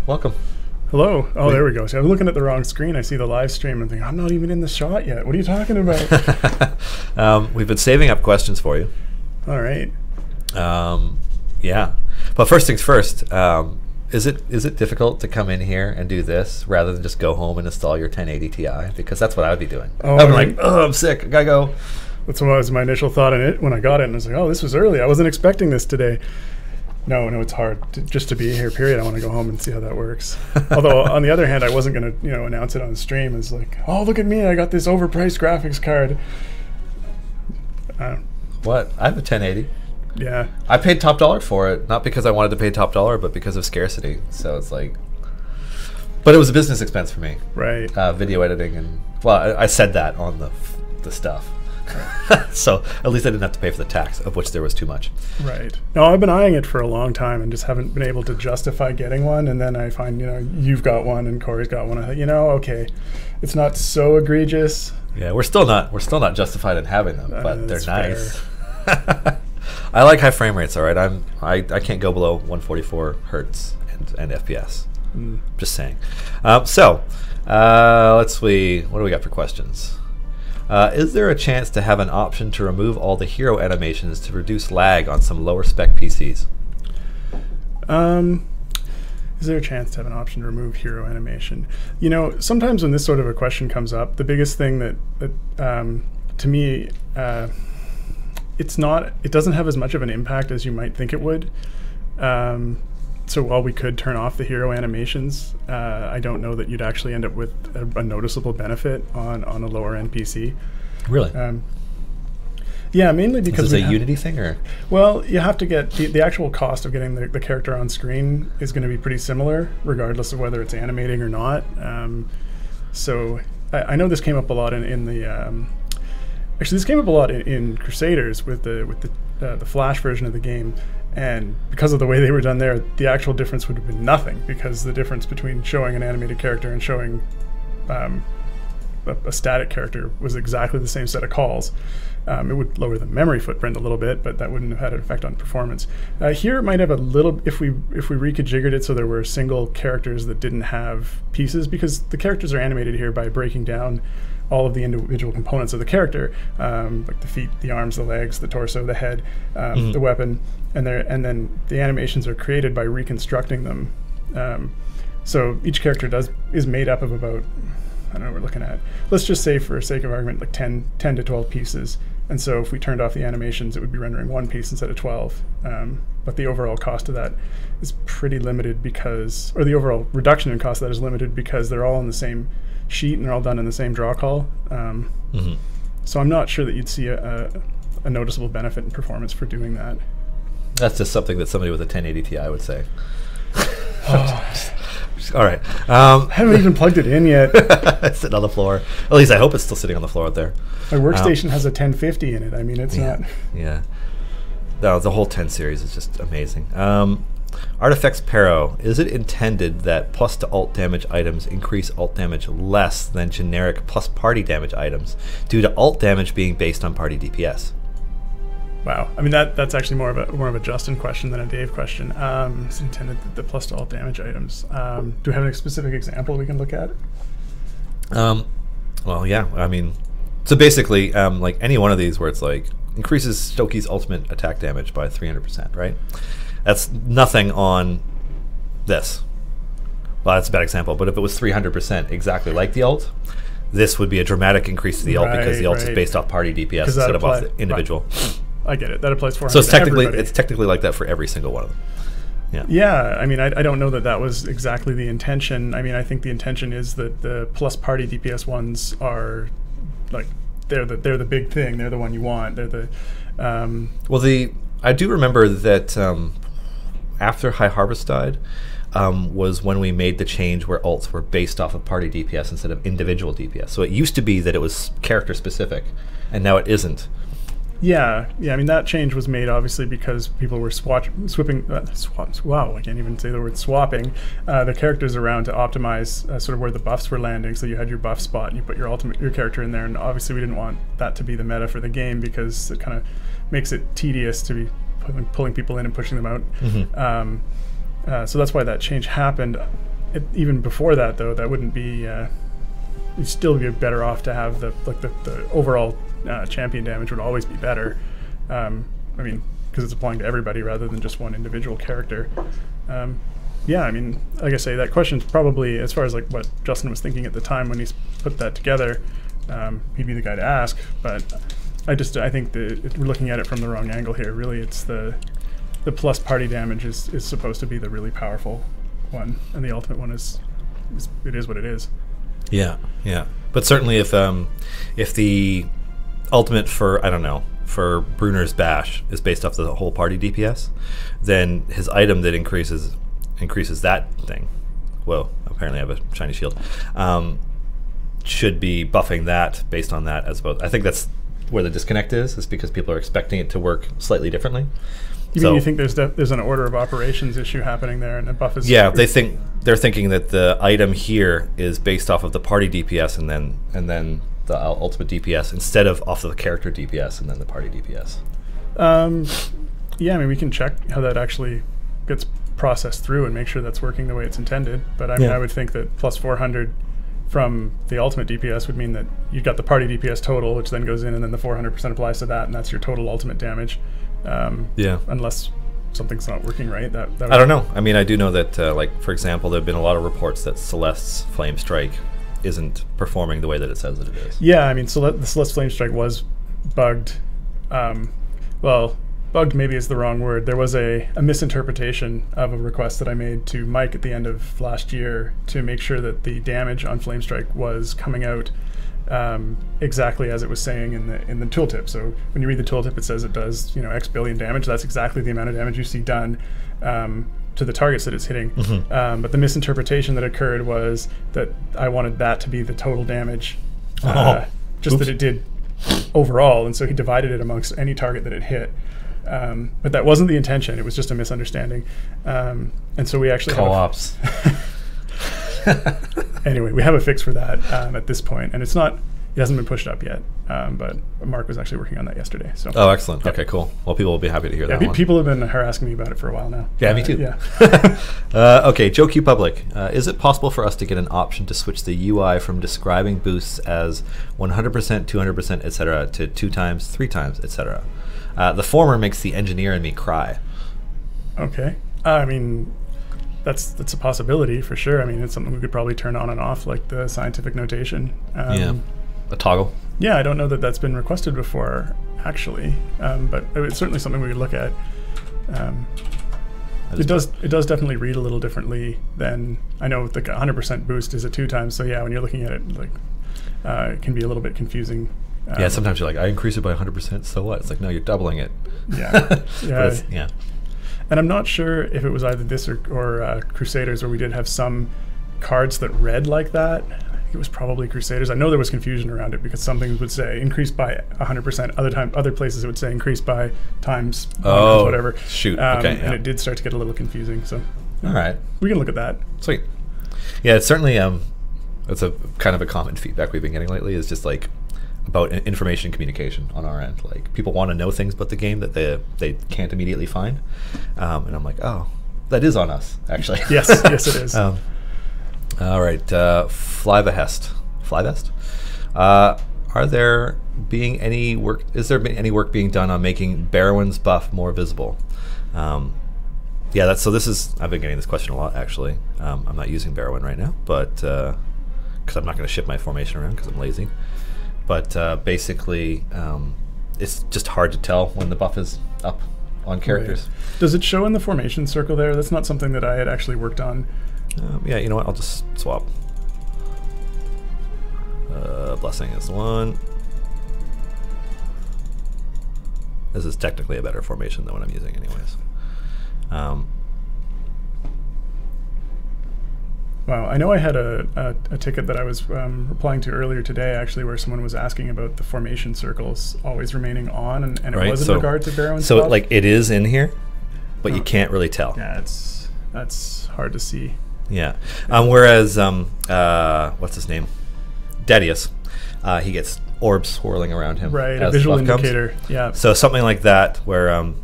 A: Welcome.
B: Hello. Oh, there we go. So I'm looking at the wrong screen. I see the live stream and think, I'm not even in the shot yet. What are you talking about?
A: We've been saving up questions for you.
B: All right.
A: Yeah. But first things first, is it difficult to come in here and do this rather than just go home and install your 1080 Ti? Because that's what I would be doing. I'm like, oh, I'm sick. I gotta go.
B: That's what was my initial thought in it when I got it. And I was like, oh, this was early. I wasn't expecting this today. No, it's hard just to be here, period. I want to go home and see how that works. Although, on the other hand, I wasn't going to, announce it on the stream as like, oh, look at me, I got this overpriced graphics card.
A: What? I have a 1080.
B: Yeah.
A: I paid top dollar for it, not because I wanted to pay top dollar, but because of scarcity. So it's like, but it was a business expense for me.
B: Right.
A: Video editing and, well, I said that on the stuff. So at least I didn't have to pay for the tax, of which there was too much.
B: Right. No, I've been eyeing it for a long time and just haven't been able to justify getting one. And then I find, you've got one and Corey's got one. I thought, okay, it's not so egregious.
A: Yeah, we're still not justified in having them, but they're nice. I like high frame rates. All right, I can't go below 144 hertz and FPS. Just saying. So let's see. What do we got for questions? Is there a chance to have an option to remove all the hero animations to reduce lag on some lower spec PCs?
B: Is there a chance to have an option to remove hero animation? Sometimes when this sort of a question comes up, the biggest thing that to me, it doesn't have as much of an impact as you might think it would. So while we could turn off the hero animations, I don't know that you'd actually end up with a noticeable benefit on a lower end PC.
A: Really?
B: Yeah, mainly because
A: is this a Unity thing, or?
B: Well, you have to get the actual cost of getting the character on screen is going to be pretty similar, regardless of whether it's animating or not. So I know this came up a lot in the. Actually, this came up a lot in Crusaders with the Flash version of the game. And because of the way they were done there, the actual difference would have been nothing, because the difference between showing an animated character and showing a static character was exactly the same set of calls. It would lower the memory footprint a little bit, but that wouldn't have had an effect on performance. Here it might have a little, if we reconfigured it so there were single characters that didn't have pieces, because the characters are animated here by breaking down all of the individual components of the character, like the feet, the arms, the legs, the torso, the head, the weapon, and then the animations are created by reconstructing them. So each character is made up of about, I don't know, we're looking at, let's just say for sake of argument, like 10 to 12 pieces. And so if we turned off the animations, it would be rendering one piece instead of 12. But the overall cost of that is pretty limited because, or the overall reduction in cost of that is limited because they're all on the same sheet and they're all done in the same draw call. So I'm not sure that you'd see a noticeable benefit in performance for doing that.
A: That's just something that somebody with a 1080 Ti would say. All right.
B: I haven't even plugged it in yet.
A: It's sitting on the floor. At least I hope it's still sitting on the floor out there.
B: My workstation has a 1050 in it. I mean, it's not.
A: Yeah. No, the whole 10 series is just amazing. Artifacts Pero, is it intended that plus to alt damage items increase alt damage less than generic plus party damage items due to alt damage being based on party DPS?
B: Wow, I mean that's actually more of a Justin question than a Dave question. It's intended that the plus to alt damage items. Do we have a specific example we can look at?
A: Well, yeah. I mean, so basically, like any one of these where it's like increases Stokey's ultimate attack damage by 300%, right? That's nothing on this. Well, that's a bad example, but if it was 300% exactly like the ult, this would be a dramatic increase to the ult because the ult is based off party DPS instead of off the individual.
B: Right. I get it. That applies for
A: so it's technically like that for every single one of them. Yeah.
B: Yeah. I mean, I don't know that that was exactly the intention. I mean, I think the intention is that the plus party DPS ones are like they're the big thing. They're the one you want. They're the
A: well, I do remember that after High Harvest died was when we made the change where ults were based off of party DPS instead of individual DPS. So it used to be that it was character specific, and now it isn't.
B: Yeah, yeah. I mean, that change was made obviously because people were swapping. Wow, I can't even say the word swapping. The characters around to optimize sort of where the buffs were landing. So you had your buff spot, and you put your character in there. And obviously, we didn't want that to be the meta for the game because it kind of makes it tedious to be pulling people in and pushing them out.
A: Mm-hmm.
B: So that's why that change happened. Even before that, though, that wouldn't be. You'd still be better off to have the overall champion damage would always be better. I mean, because it's applying to everybody rather than just one individual character. Yeah, I mean, like I say, that question's probably, as far as like what Justin was thinking at the time when he's put that together, he'd be the guy to ask. But I think that we're looking at it from the wrong angle here. Really, it's the plus party damage is supposed to be the really powerful one, and the ultimate one is what it is.
A: Yeah, yeah. But certainly if the ultimate for, I don't know, for Bruner's Bash is based off the whole party DPS, then his item that increases that thing, whoa, apparently I have a shiny shield, should be buffing that based on that as opposed. I think that's where the disconnect is because people are expecting it to work slightly differently.
B: You think there's an order of operations issue happening there, and the buff is...
A: Yeah, they're thinking that the item here is based off of the party DPS and then the ultimate DPS instead of off of the character DPS and then the party DPS.
B: Yeah, I mean, we can check how that actually gets processed through and make sure that's working the way it's intended. But I mean, I would think that plus 400 from the ultimate DPS would mean that you've got the party DPS total, which then goes in, and then the 400% applies to that, and that's your total ultimate damage. Unless something's not working right. That
A: I don't know. I mean, I do know that, like, for example, there have been a lot of reports that Celeste's Flame Strike isn't performing the way that it says that it is.
B: Yeah, I mean, the Celeste Flame Strike was bugged. Well, bugged maybe is the wrong word. There was a misinterpretation of a request that I made to Mike at the end of last year to make sure that the damage on Flame Strike was coming out exactly as it was saying in the tooltip. So when you read the tooltip, it says it does X billion damage. That's exactly the amount of damage you see done to the targets that it's hitting. Mm-hmm. But the misinterpretation that occurred was that I wanted that to be the total damage, just that it did overall, and so he divided it amongst any target that it hit. But that wasn't the intention. It was just a misunderstanding. And so we actually
A: co-ops.
B: Anyway, we have a fix for that at this point, and it hasn't been pushed up yet. But Mark was actually working on that yesterday. So.
A: Oh, excellent. Okay, cool. Well, people will be happy to hear that one.
B: People have been harassing me about it for a while now.
A: Yeah, me too.
B: Yeah.
A: Okay, Joe Q Public. Is it possible for us to get an option to switch the UI from describing boosts as 100%, 200%, etc. to 2 times, 3 times, etc.? The former makes the engineer in me cry.
B: Okay. I mean, that's a possibility for sure. I mean, it's something we could probably turn on and off, like the scientific notation.
A: Yeah, a toggle.
B: Yeah, I don't know that that's been requested before, actually, but it's certainly something we could look at. It does definitely read a little differently than, I know the 100% boost is a 2 times, so yeah, when you're looking at it, like it can be a little bit confusing.
A: Yeah, sometimes you're like, I increase it by 100%, so what? It's like, no, you're doubling it.
B: Yeah.
A: Yeah.
B: And I'm not sure if it was either this or Crusaders where we did have some cards that read like that. I think it was probably Crusaders. I know there was confusion around it because some things would say increase by 100%. Other places it would say increase by times whatever.
A: Shoot. Okay.
B: And it did start to get a little confusing. So
A: all right,
B: we can look at that.
A: Sweet. Yeah, it's certainly it's a kind of a common feedback we've been getting lately is just like about information communication on our end. Like people want to know things about the game that they can't immediately find, and I'm like, oh, that is on us actually.
B: Yes, it is.
A: All right, Flyvest. Are there being any work? Is there been any work being done on making Barrowin's buff more visible? Yeah, this is. I've been getting this question a lot actually. I'm not using Barrowin right now, but because I'm not going to ship my formation around because I'm lazy. But basically, it's just hard to tell when the buff is up on characters.
B: Right. Does it show in the formation circle there? That's not something that I had actually worked on.
A: Yeah, you know what? I'll just swap. Blessing is the one. This is technically a better formation than what I'm using anyways.
B: Wow, I know I had a ticket that I was replying to earlier today, actually, where someone was asking about the formation circles always remaining on, and it
A: Right,
B: was in
A: so-
B: regard to Barrow and
A: So
B: stuff.
A: like it is in here, but you can't really tell.
B: Yeah, that's hard to see.
A: Yeah. Whereas, what's his name? Dedius, he gets orbs swirling around him.
B: Right, a
A: as the
B: visual
A: buff comes.
B: indicator. Yeah.
A: So something like that, where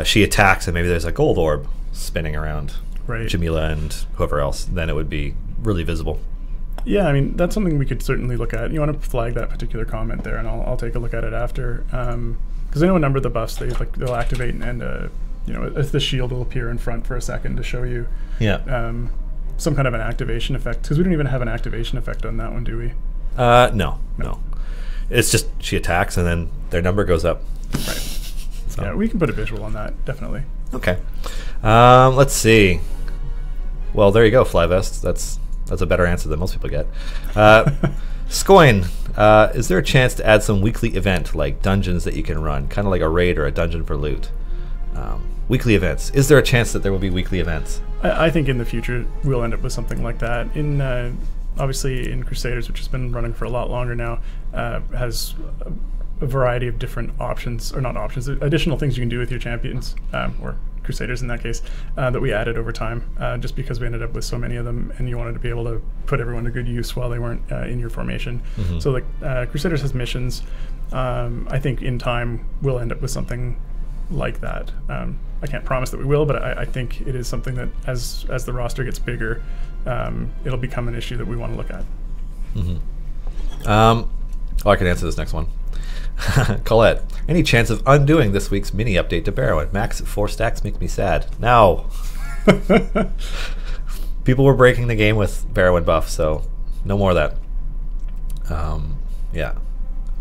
A: she attacks and maybe there's a gold orb spinning around
B: Right.
A: Jamila and whoever else, then it would be really visible.
B: Yeah, I mean, that's something we could certainly look at. You want to flag that particular comment there, and I'll take a look at it after. Because I know a number of the buffs, they'll activate and the shield will appear in front for a second to show you
A: Yeah.
B: some kind of an activation effect. Because we don't even have an activation effect on that one, do we?
A: No. It's just she attacks and then their number goes up.
B: Right.
A: So.
B: Yeah, we can put a visual on that, definitely.
A: Okay. Let's see. Well, there you go, Flyvest. That's a better answer than most people get. Scoin, is there a chance to add some weekly event like dungeons that you can run, kind of like a raid or a dungeon for loot? Weekly events. Is there a chance that there will be weekly events?
B: I think in the future we'll end up with something like that. Obviously in Crusaders, which has been running for a lot longer now, has a variety of different options, or not options, additional things you can do with your champions, or Crusaders in that case, that we added over time, just because we ended up with so many of them and you wanted to be able to put everyone to good use while they weren't in your formation.
A: Mm-hmm.
B: So Crusaders has missions. I think in time we'll end up with something like that. I can't promise that we will, but I think it is something that as the roster gets bigger, it'll become an issue that we want to look at.
A: Mm-hmm. I can answer this next one. Colette, any chance of undoing this week's mini update to Barrow? Max at 4 stacks makes me sad. No. People were breaking the game with Barrow and buff, so no more of that. Yeah.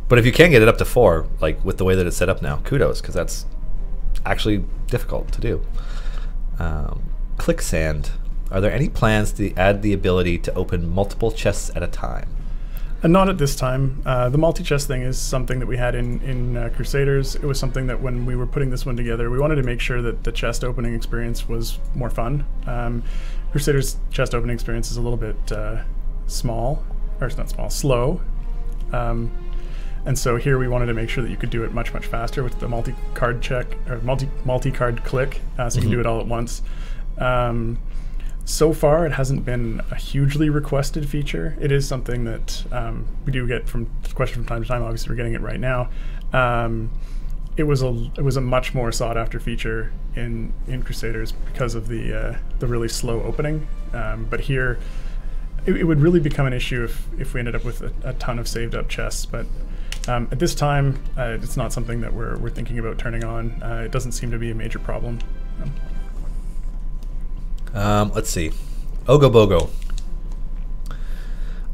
A: But if you can get it up to 4, like with the way that it's set up now, kudos, because that's actually difficult to do. Clicksand, are there any plans to add the ability to open multiple chests at a time?
B: Not at this time. The multi-chest thing is something that we had in Crusaders. It was something that when we were putting this one together, we wanted to make sure that the chest opening experience was more fun. Crusaders chest opening experience is a little bit small, or it's not small, slow. And so here we wanted to make sure that you could do it much, much faster with the multi-card check, or multi-card click, so you can do it all at once. So far, it hasn't been a hugely requested feature. It is something that we do get from question from time to time. Obviously, we're getting it right now. It was a much more sought after feature in Crusaders because of the really slow opening. But here, it would really become an issue if we ended up with a ton of saved up chests. But at this time, it's not something that we're thinking about turning on. It doesn't seem to be a major problem.
A: Let's see. Ogobogo.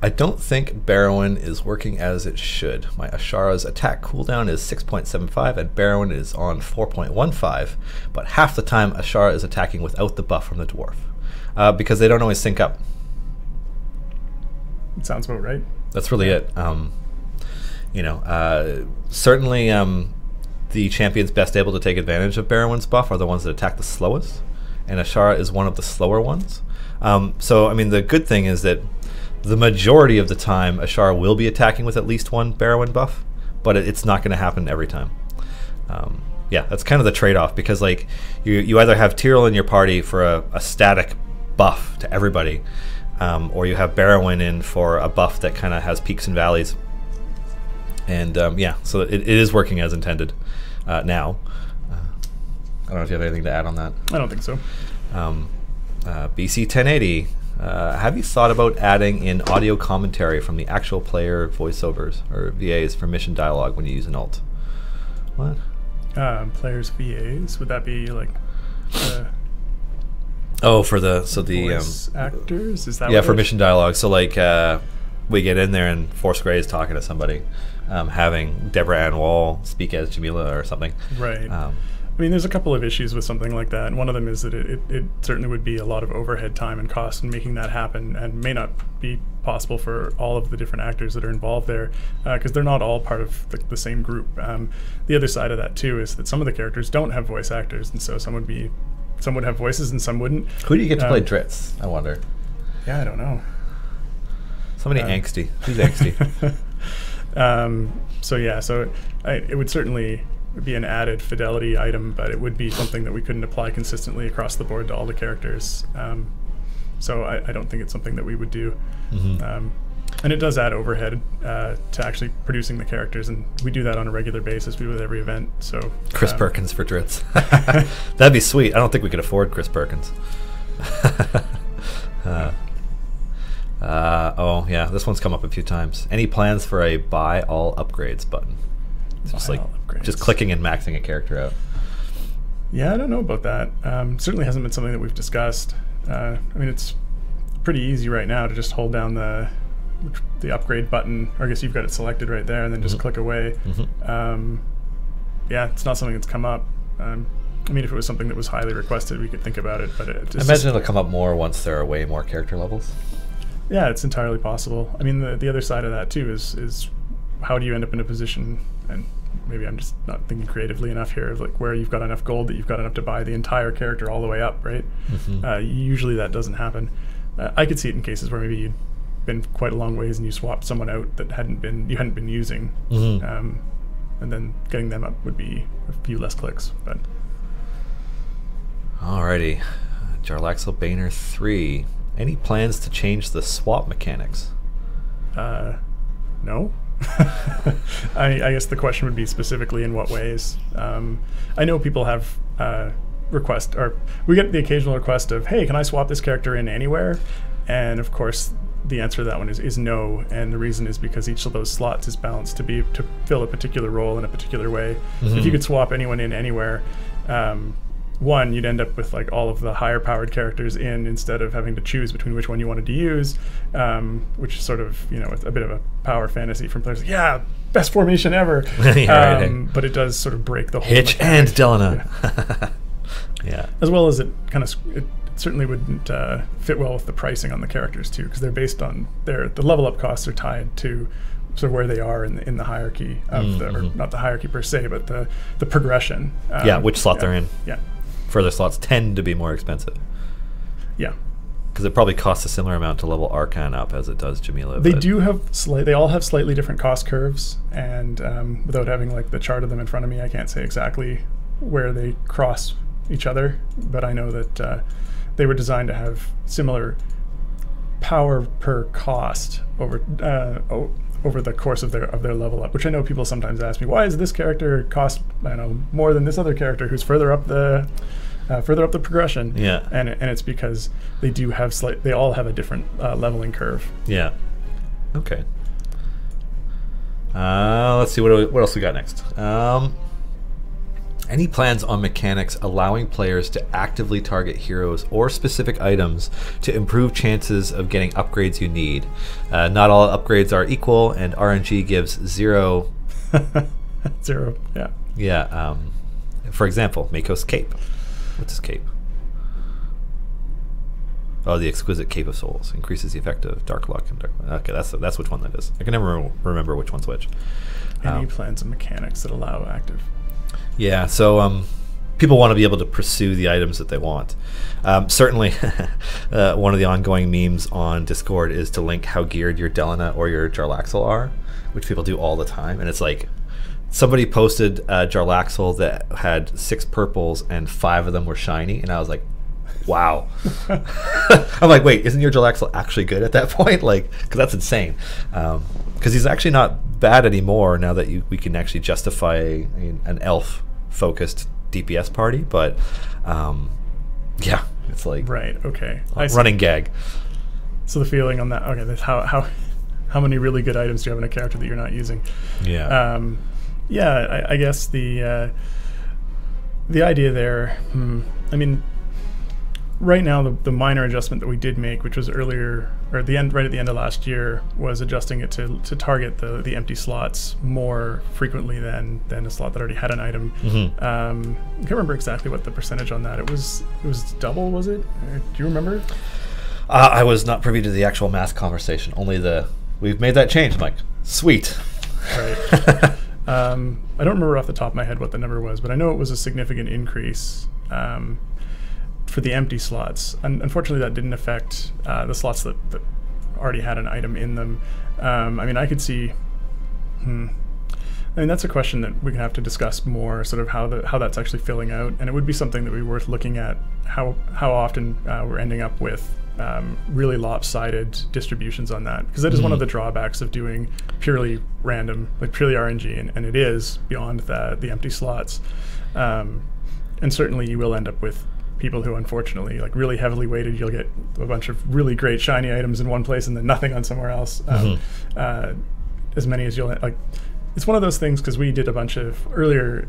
A: I don't think Barrowan is working as it should. My Ashara's attack cooldown is 6.75 and Barrowan is on 4.15, but half the time Ashara is attacking without the buff from the dwarf. Because they don't always sync up.
B: It sounds about right.
A: That's really it. Certainly the champions best able to take advantage of Barrowan's buff are the ones that attack the slowest, and Ashara is one of the slower ones. So, I mean, the good thing is that the majority of the time Ashara will be attacking with at least one Barrowan buff, but it's not going to happen every time. Yeah, that's kind of the trade-off, because like you either have Tyrell in your party for a static buff to everybody, or you have Barrowan in for a buff that kind of has peaks and valleys. And yeah, so it is working as intended now. I don't know if you have anything to add on that.
B: I don't think so.
A: BC 1080, have you thought about adding in audio commentary from the actual player voiceovers or VAs for mission dialogue when you use an ult? What?
B: Players VAs, would that be like
A: Oh, for the
B: voice actors? Is that
A: yeah,
B: what
A: for
B: it is?
A: mission dialogue. So like we get in there and Force Grey is talking to somebody, having Deborah Ann Wall speak as Jamila or something.
B: Right. I mean, there's a couple of issues with something like that. And one of them is that it certainly would be a lot of overhead time and cost in making that happen, and may not be possible for all of the different actors that are involved there, because they're not all part of the same group. The other side of that, too, is that some of the characters don't have voice actors, and so some would have voices and some wouldn't.
A: Who do you get to play Dritz, I wonder?
B: Yeah, I don't know.
A: Somebody angsty. Who's angsty?
B: So it would certainly be an added fidelity item, but it would be something that we couldn't apply consistently across the board to all the characters. So I don't think it's something that we would do. And it does add overhead to actually producing the characters, and we do that on a regular basis. We do it with every event. So
A: Chris Perkins for Dritz. That'd be sweet. I don't think we could afford Chris Perkins. Oh yeah, this one's come up a few times. Any plans for a buy all upgrades button? It's just like just clicking and maxing a character out.
B: Yeah, I don't know about that. Certainly hasn't been something that we've discussed. I mean, it's pretty easy right now to just hold down the upgrade button, or I guess you've got it selected right there, and then just click away. Yeah, it's not something that's come up. I mean, if it was something that was highly requested, we could think about it. But I imagine
A: it'll come up more once there are way more character levels.
B: Yeah, it's entirely possible. I mean, the other side of that too is how do you end up in a position, and maybe I'm just not thinking creatively enough here, of like where you've got enough gold that you've got enough to buy the entire character all the way up, right? Usually that doesn't happen. I could see it in cases where maybe you'd been quite a long ways and you swapped someone out that you hadn't been using, and then getting them up would be a few less clicks. But
A: alrighty, Jarlaxle Boehner 3. Any plans to change the swap mechanics?
B: No. I guess the question would be specifically in what ways. I know people have request, or we get the occasional request of, hey, can I swap this character in anywhere? And of course the answer to that one is no, and the reason is because each of those slots is balanced to fill a particular role in a particular way. If you could swap anyone in anywhere, one, you'd end up with like all of the higher powered characters in, instead of having to choose between which one you wanted to use, which is sort of, a bit of a power fantasy from players. Yeah, best formation ever. But it does sort of break the whole
A: Hitch
B: mechanic.
A: and Delana. Yeah.
B: As well as it certainly wouldn't fit well with the pricing on the characters too, because they're based on the level up costs are tied to sort of where they are in the hierarchy of or not the hierarchy per se, but the progression.
A: Which slot they're in.
B: Yeah.
A: Further slots tend to be more expensive.
B: Yeah.
A: Because it probably costs a similar amount to level Arcan up as it does Jamila.
B: They all have slightly different cost curves, and without having like the chart of them in front of me, I can't say exactly where they cross each other, but I know that they were designed to have similar power per cost over the course of their level up, which I know people sometimes ask me, why does this character cost more than this other character who's further up the progression?
A: Yeah,
B: and it's because they do have they all have a different leveling curve.
A: Yeah. Okay. Let's see what else we got next. Any plans on mechanics allowing players to actively target heroes or specific items to improve chances of getting upgrades you need? Not all upgrades are equal, and RNG gives 0.
B: 0, yeah.
A: Yeah. For example, Mako's cape. What's his cape? Oh, the Exquisite Cape of Souls increases the effect of Dark Luck and Dark. Okay, that's which one that is. I can never remember which one's which.
B: Any plans and mechanics that allow active?
A: Yeah, so people want to be able to pursue the items that they want. Certainly, one of the ongoing memes on Discord is to link how geared your Delana or your Jarlaxle are, which people do all the time. And it's like, somebody posted a Jarlaxle that had 6 purples and 5 of them were shiny, and I was like, wow. I'm like, wait, isn't your Jarlaxle actually good at that point? Like, because that's insane. Because he's actually not bad anymore now that we can actually justify an elf-focused DPS party. But yeah, it's like
B: right. Okay,
A: running gag.
B: So the feeling on that. Okay, that's how many really good items do you have in a character that you're not using?
A: Yeah.
B: I guess the idea there. I mean, right now, the minor adjustment that we did make, which was earlier, or right at the end of last year, was adjusting it to target the empty slots more frequently than a slot that already had an item. I can't remember exactly what the percentage on that. It was double, was it? Do you remember?
A: I was not privy to the actual mass conversation. Only we've made that change. I'm like, sweet.
B: Right. I don't remember off the top of my head what the number was, but I know it was a significant increase. for the empty slots. And unfortunately, that didn't affect the slots that already had an item in them. I mean, I could see. I mean, that's a question that we have to discuss more, sort of how that's actually filling out, and it would be something that would be worth looking at, how often we're ending up with really lopsided distributions on that, because that is one of the drawbacks of doing purely random, like purely RNG, and it is beyond the empty slots. And certainly you will end up with people who, unfortunately, like really heavily weighted, you'll get a bunch of really great shiny items in one place and then nothing on somewhere else. As many as you'll like. It's one of those things, because we did a bunch of earlier.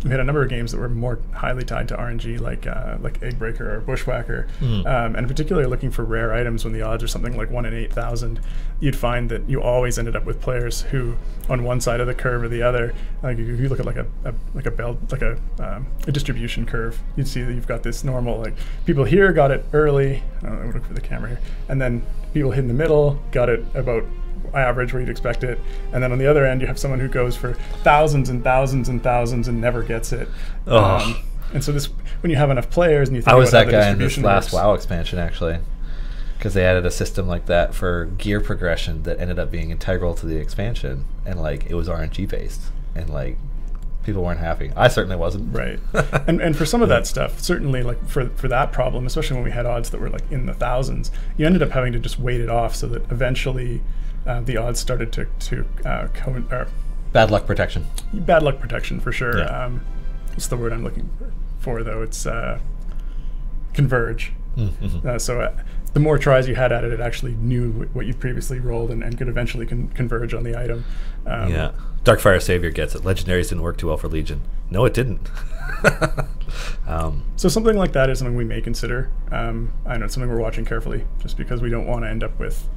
B: We had a number of games that were more highly tied to RNG, like Eggbreaker or Bushwhacker, and particularly looking for rare items when the odds are something like 1 in 8,000. You'd find that you always ended up with players who, on one side of the curve or the other, like if you look at a distribution curve, you'd see that you've got this normal, like people here got it early. I'm look for the camera here, and then people in the middle got it about average where you'd expect it, and then on the other end you have someone who goes for thousands and thousands and thousands and never gets it. And so this, when you have enough players and you think
C: I was
B: about
C: that
B: how the
C: guy in this last
B: works,
C: WoW expansion, actually, because they added a system like that for gear progression that ended up being integral to the expansion, and like it was RNG based, and like people weren't happy. I certainly wasn't.
B: Right. and for some of that stuff, certainly like for that problem, especially when we had odds that were like in the thousands, you ended up having to just wait it off so that eventually the odds started to
C: Bad luck protection.
B: Bad luck protection, for sure.
C: Yeah.
B: What's the word I'm looking for, though? It's converge. So the more tries you had at it, it actually knew what you previously rolled and could eventually converge on the item.
A: Yeah. Darkfire Savior gets it. Legendaries didn't work too well for Legion. No, it didn't.
B: So something like that is something we may consider. I know it's something we're watching carefully, just because we don't want to end up with,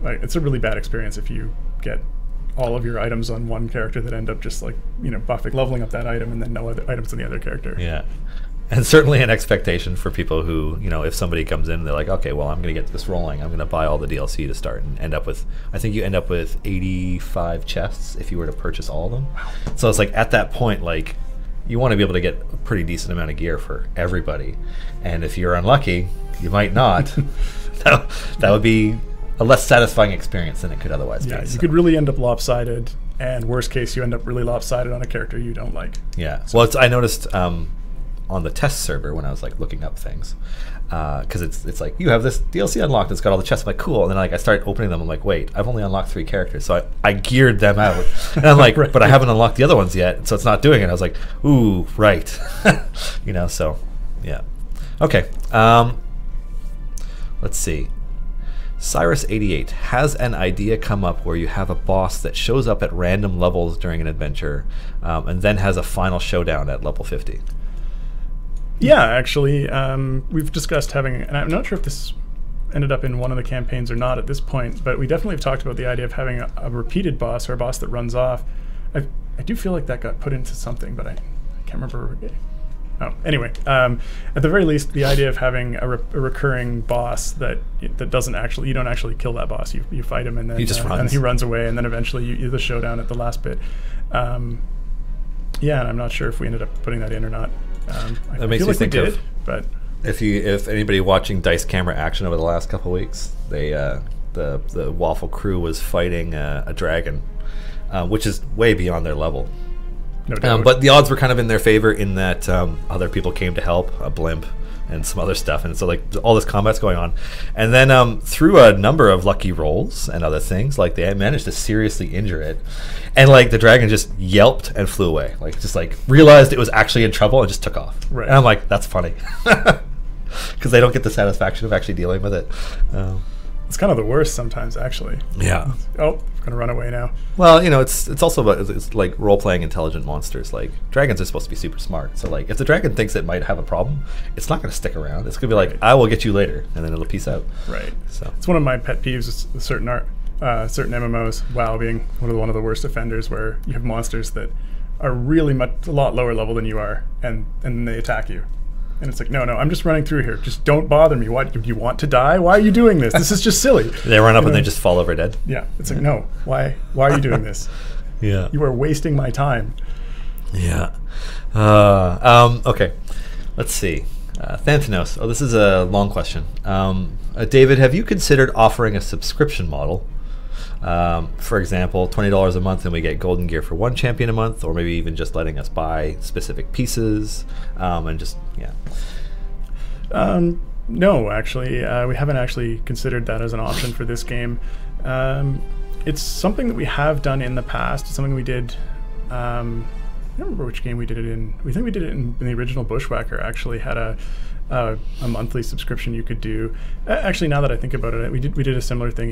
B: like, it's a really bad experience if you get all of your items on one character that end up just like, buffing, leveling up that item, and then no other items on the other character.
A: Yeah. And certainly an expectation for people who, if somebody comes in, they're like, okay, well, I'm going to get this rolling. I'm going to buy all the DLC to start and end up with, I think you end up with 85 chests if you were to purchase all of them. Wow. So it's like at that point, like, you want to be able to get a pretty decent amount of gear for everybody. And if you're unlucky, you might not. That would be a less satisfying experience than it could otherwise be.
B: Yeah, you could really end up lopsided, and worst case, you end up really lopsided on a character you don't like.
A: Yeah. So, well, I noticed on the test server when I was like looking up things, because it's like, you have this DLC unlocked, it's got all the chests. I'm like, cool. And then like I start opening them. I'm like, wait, I've only unlocked 3 characters, so I geared them out. And I'm like, right. But I haven't unlocked the other ones yet, so it's not doing it. I was like, ooh, right. So yeah. Okay. Let's see. Cyrus88, has an idea come up where you have a boss that shows up at random levels during an adventure, and then has a final showdown at level 50?
B: Yeah, actually, we've discussed having, and I'm not sure if this ended up in one of the campaigns or not at this point, but we definitely have talked about the idea of having a repeated boss, or a boss that runs off. I do feel like that got put into something, but I can't remember. Oh, anyway, at the very least, the idea of having a recurring boss that doesn't actually, you don't actually kill that boss. You fight him, and then
A: he just runs.
B: And he runs away, and then eventually you the showdown at the last bit. Yeah, and I'm not sure if we ended up putting that in or not.
A: That makes me think of,
B: but
A: if anybody watching Dice Camera action over the last couple of weeks, they the Waffle crew was fighting a dragon, which is way beyond their level.
B: No doubt.
A: But the odds were kind of in their favor in that other people came to help, a blimp and some other stuff, and so like all this combat's going on, and then through a number of lucky rolls and other things, like they managed to seriously injure it, and like the dragon just yelped and flew away, like just like realized it was actually in trouble and just took off.
B: Right.
A: And I'm like, that's funny, because they don't get the satisfaction of actually dealing with it.
B: It's kind of the worst sometimes, actually.
A: Yeah.
B: Oh, I'm gonna run away now.
A: Well, it's also about, it's like role-playing intelligent monsters. Like dragons are supposed to be super smart. So like if the dragon thinks it might have a problem, it's not gonna stick around. It's gonna be like, I will get you later, and then it'll peace out.
B: Right.
A: So
B: it's one of my pet peeves with certain MMOs. WoW being one of the worst offenders, where you have monsters that are really a lot lower level than you are, and they attack you. And it's like, no, I'm just running through here. Just don't bother me. What, do you want to die? Why are you doing this? This is just silly.
A: They run up and they just fall over dead.
B: Yeah. It's like, no. Why are you doing this?
A: Yeah.
B: You are wasting my time.
A: Yeah. Okay. Let's see.
C: Thanatos. Oh, this is a long question. David, have you considered offering a subscription model? For example, $20 a month and we get golden gear for one champion a month, or maybe even just letting us buy specific pieces and just, yeah.
B: No, actually, we haven't actually considered that as an option for this game. It's something that we have done in the past. It's something we did. I don't remember which game we did it in. We think we did it in the original Bushwhacker. Actually, had a monthly subscription you could do. Actually, now that I think about it, we did a similar thing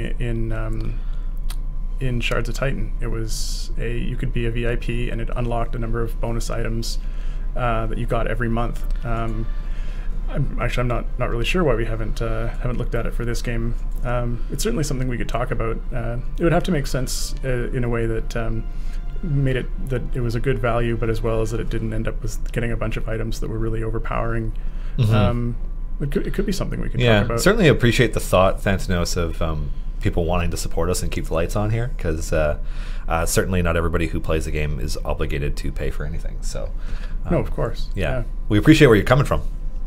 B: in Shards of Titan. It was you could be a VIP, and it unlocked a number of bonus items that you got every month. I'm not really sure why we haven't looked at it for this game. It's certainly something we could talk about. It would have to make sense in a way that made it that it was a good value, but as well as that it didn't end up with getting a bunch of items that were really overpowering. It could be something we could talk about.
C: Certainly appreciate the thought, Thanatos, of people wanting to support us and keep the lights on here, because certainly not everybody who plays the game is obligated to pay for anything. So,
B: no, of course.
C: Yeah, we appreciate where you're coming from,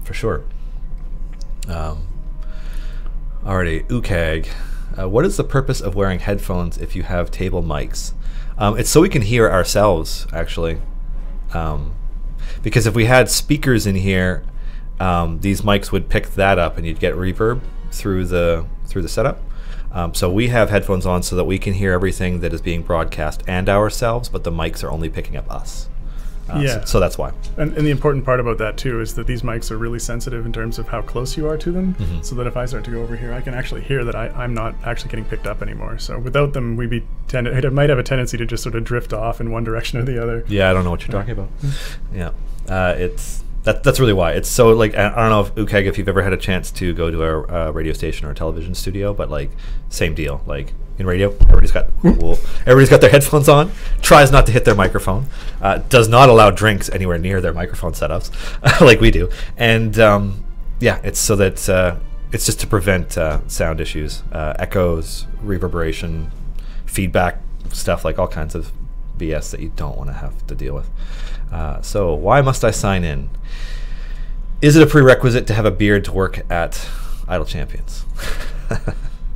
C: for sure. Alrighty, Ukag. What is the purpose of wearing headphones if you have table mics? It's so we can hear ourselves, actually. Because if we had speakers in here, these mics would pick that up, and you'd get reverb through the setup. So we have headphones on so that we can hear everything that is being broadcast and ourselves, but the mics are only picking up us. So that's why. And
B: the important part about that too is that these mics are really sensitive in terms of how close you are to them, so that if I start to go over here, I can actually hear that I'm not actually getting picked up anymore. So without them, it might have a tendency to just sort of drift off in one direction or the other.
C: Yeah, I don't know what you're talking about. Yeah, that's really why. It's so, like, I don't know if Ukeg, if you've ever had a chance to go to a radio station or a television studio, but like same deal. Like in radio, everybody's got their headphones on, tries not to hit their microphone, does not allow drinks anywhere near their microphone setups, like we do, and it's so that it's just to prevent sound issues, echoes, reverberation, feedback, stuff, like all kinds of BS that you don't want to have to deal with. So why must I sign in? Is it a prerequisite to have a beard to work at Idle Champions?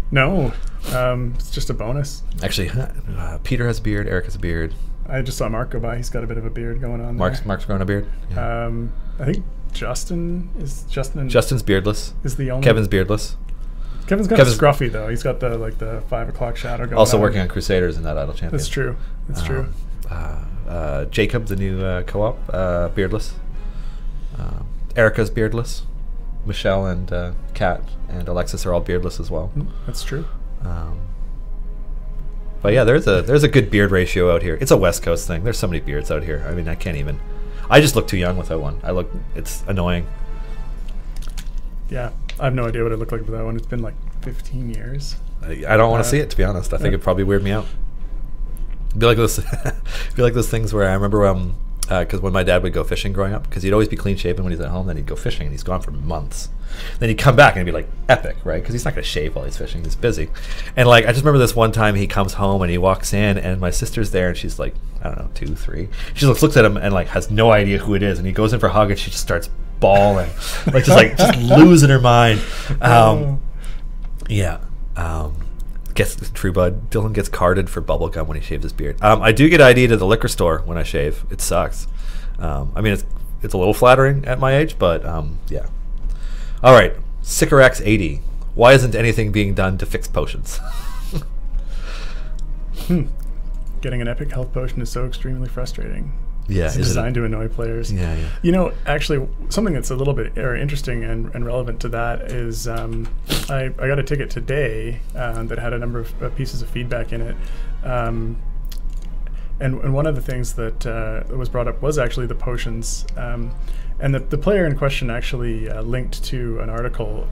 B: No, it's just a bonus.
C: Actually, Peter has a beard, Eric has a beard.
B: I just saw Mark go by. He's got a bit of a beard going on.
C: Mark's growing a beard? Yeah.
B: I think Justin's
C: beardless.
B: Is the only
C: Kevin's beardless.
B: Kevin's scruffy though. He's got the 5 o'clock shadow going.
C: Also working on Crusaders in that Idle Champion.
B: That's true. That's true.
C: Jacob, the new co-op, beardless. Erica's beardless. Michelle and Kat and Alexis are all beardless as well.
B: That's true.
C: But yeah, there's a good beard ratio out here. It's a West Coast thing. There's so many beards out here. I mean, I can't even. I just look too young without one. It's annoying.
B: Yeah, I have no idea what I look like without one. It's been like 15 years.
C: I don't want to see it, to be honest. I think it'd probably weird me out. It'd be like those things where I remember because when my dad would go fishing growing up, because he'd always be clean shaven when he's at home, then he'd go fishing and he's gone for months. Then he'd come back and it'd be like epic, right? Because he's not going to shave while he's fishing. He's busy. And like, I just remember this one time he comes home and he walks in and my sister's there and she's like, I don't know, 2, 3. She looks at him and like has no idea who it is. And he goes in for a hug and she just starts bawling, just losing her mind. Gets True Bud. Dylan gets carded for bubblegum when he shaves his beard. I do get ID'd at the liquor store when I shave. It sucks. I mean, it's a little flattering at my age, but yeah. All right, Sycorax 80. Why isn't anything being done to fix potions?
B: Getting an epic health potion is so extremely frustrating.
C: Yeah,
B: it's designed to annoy players.
C: Yeah.
B: You know, actually, something that's a little bit interesting and relevant to that is I got a ticket today that had a number of pieces of feedback in it. And one of the things that was brought up was actually the potions. And the player in question actually linked to an article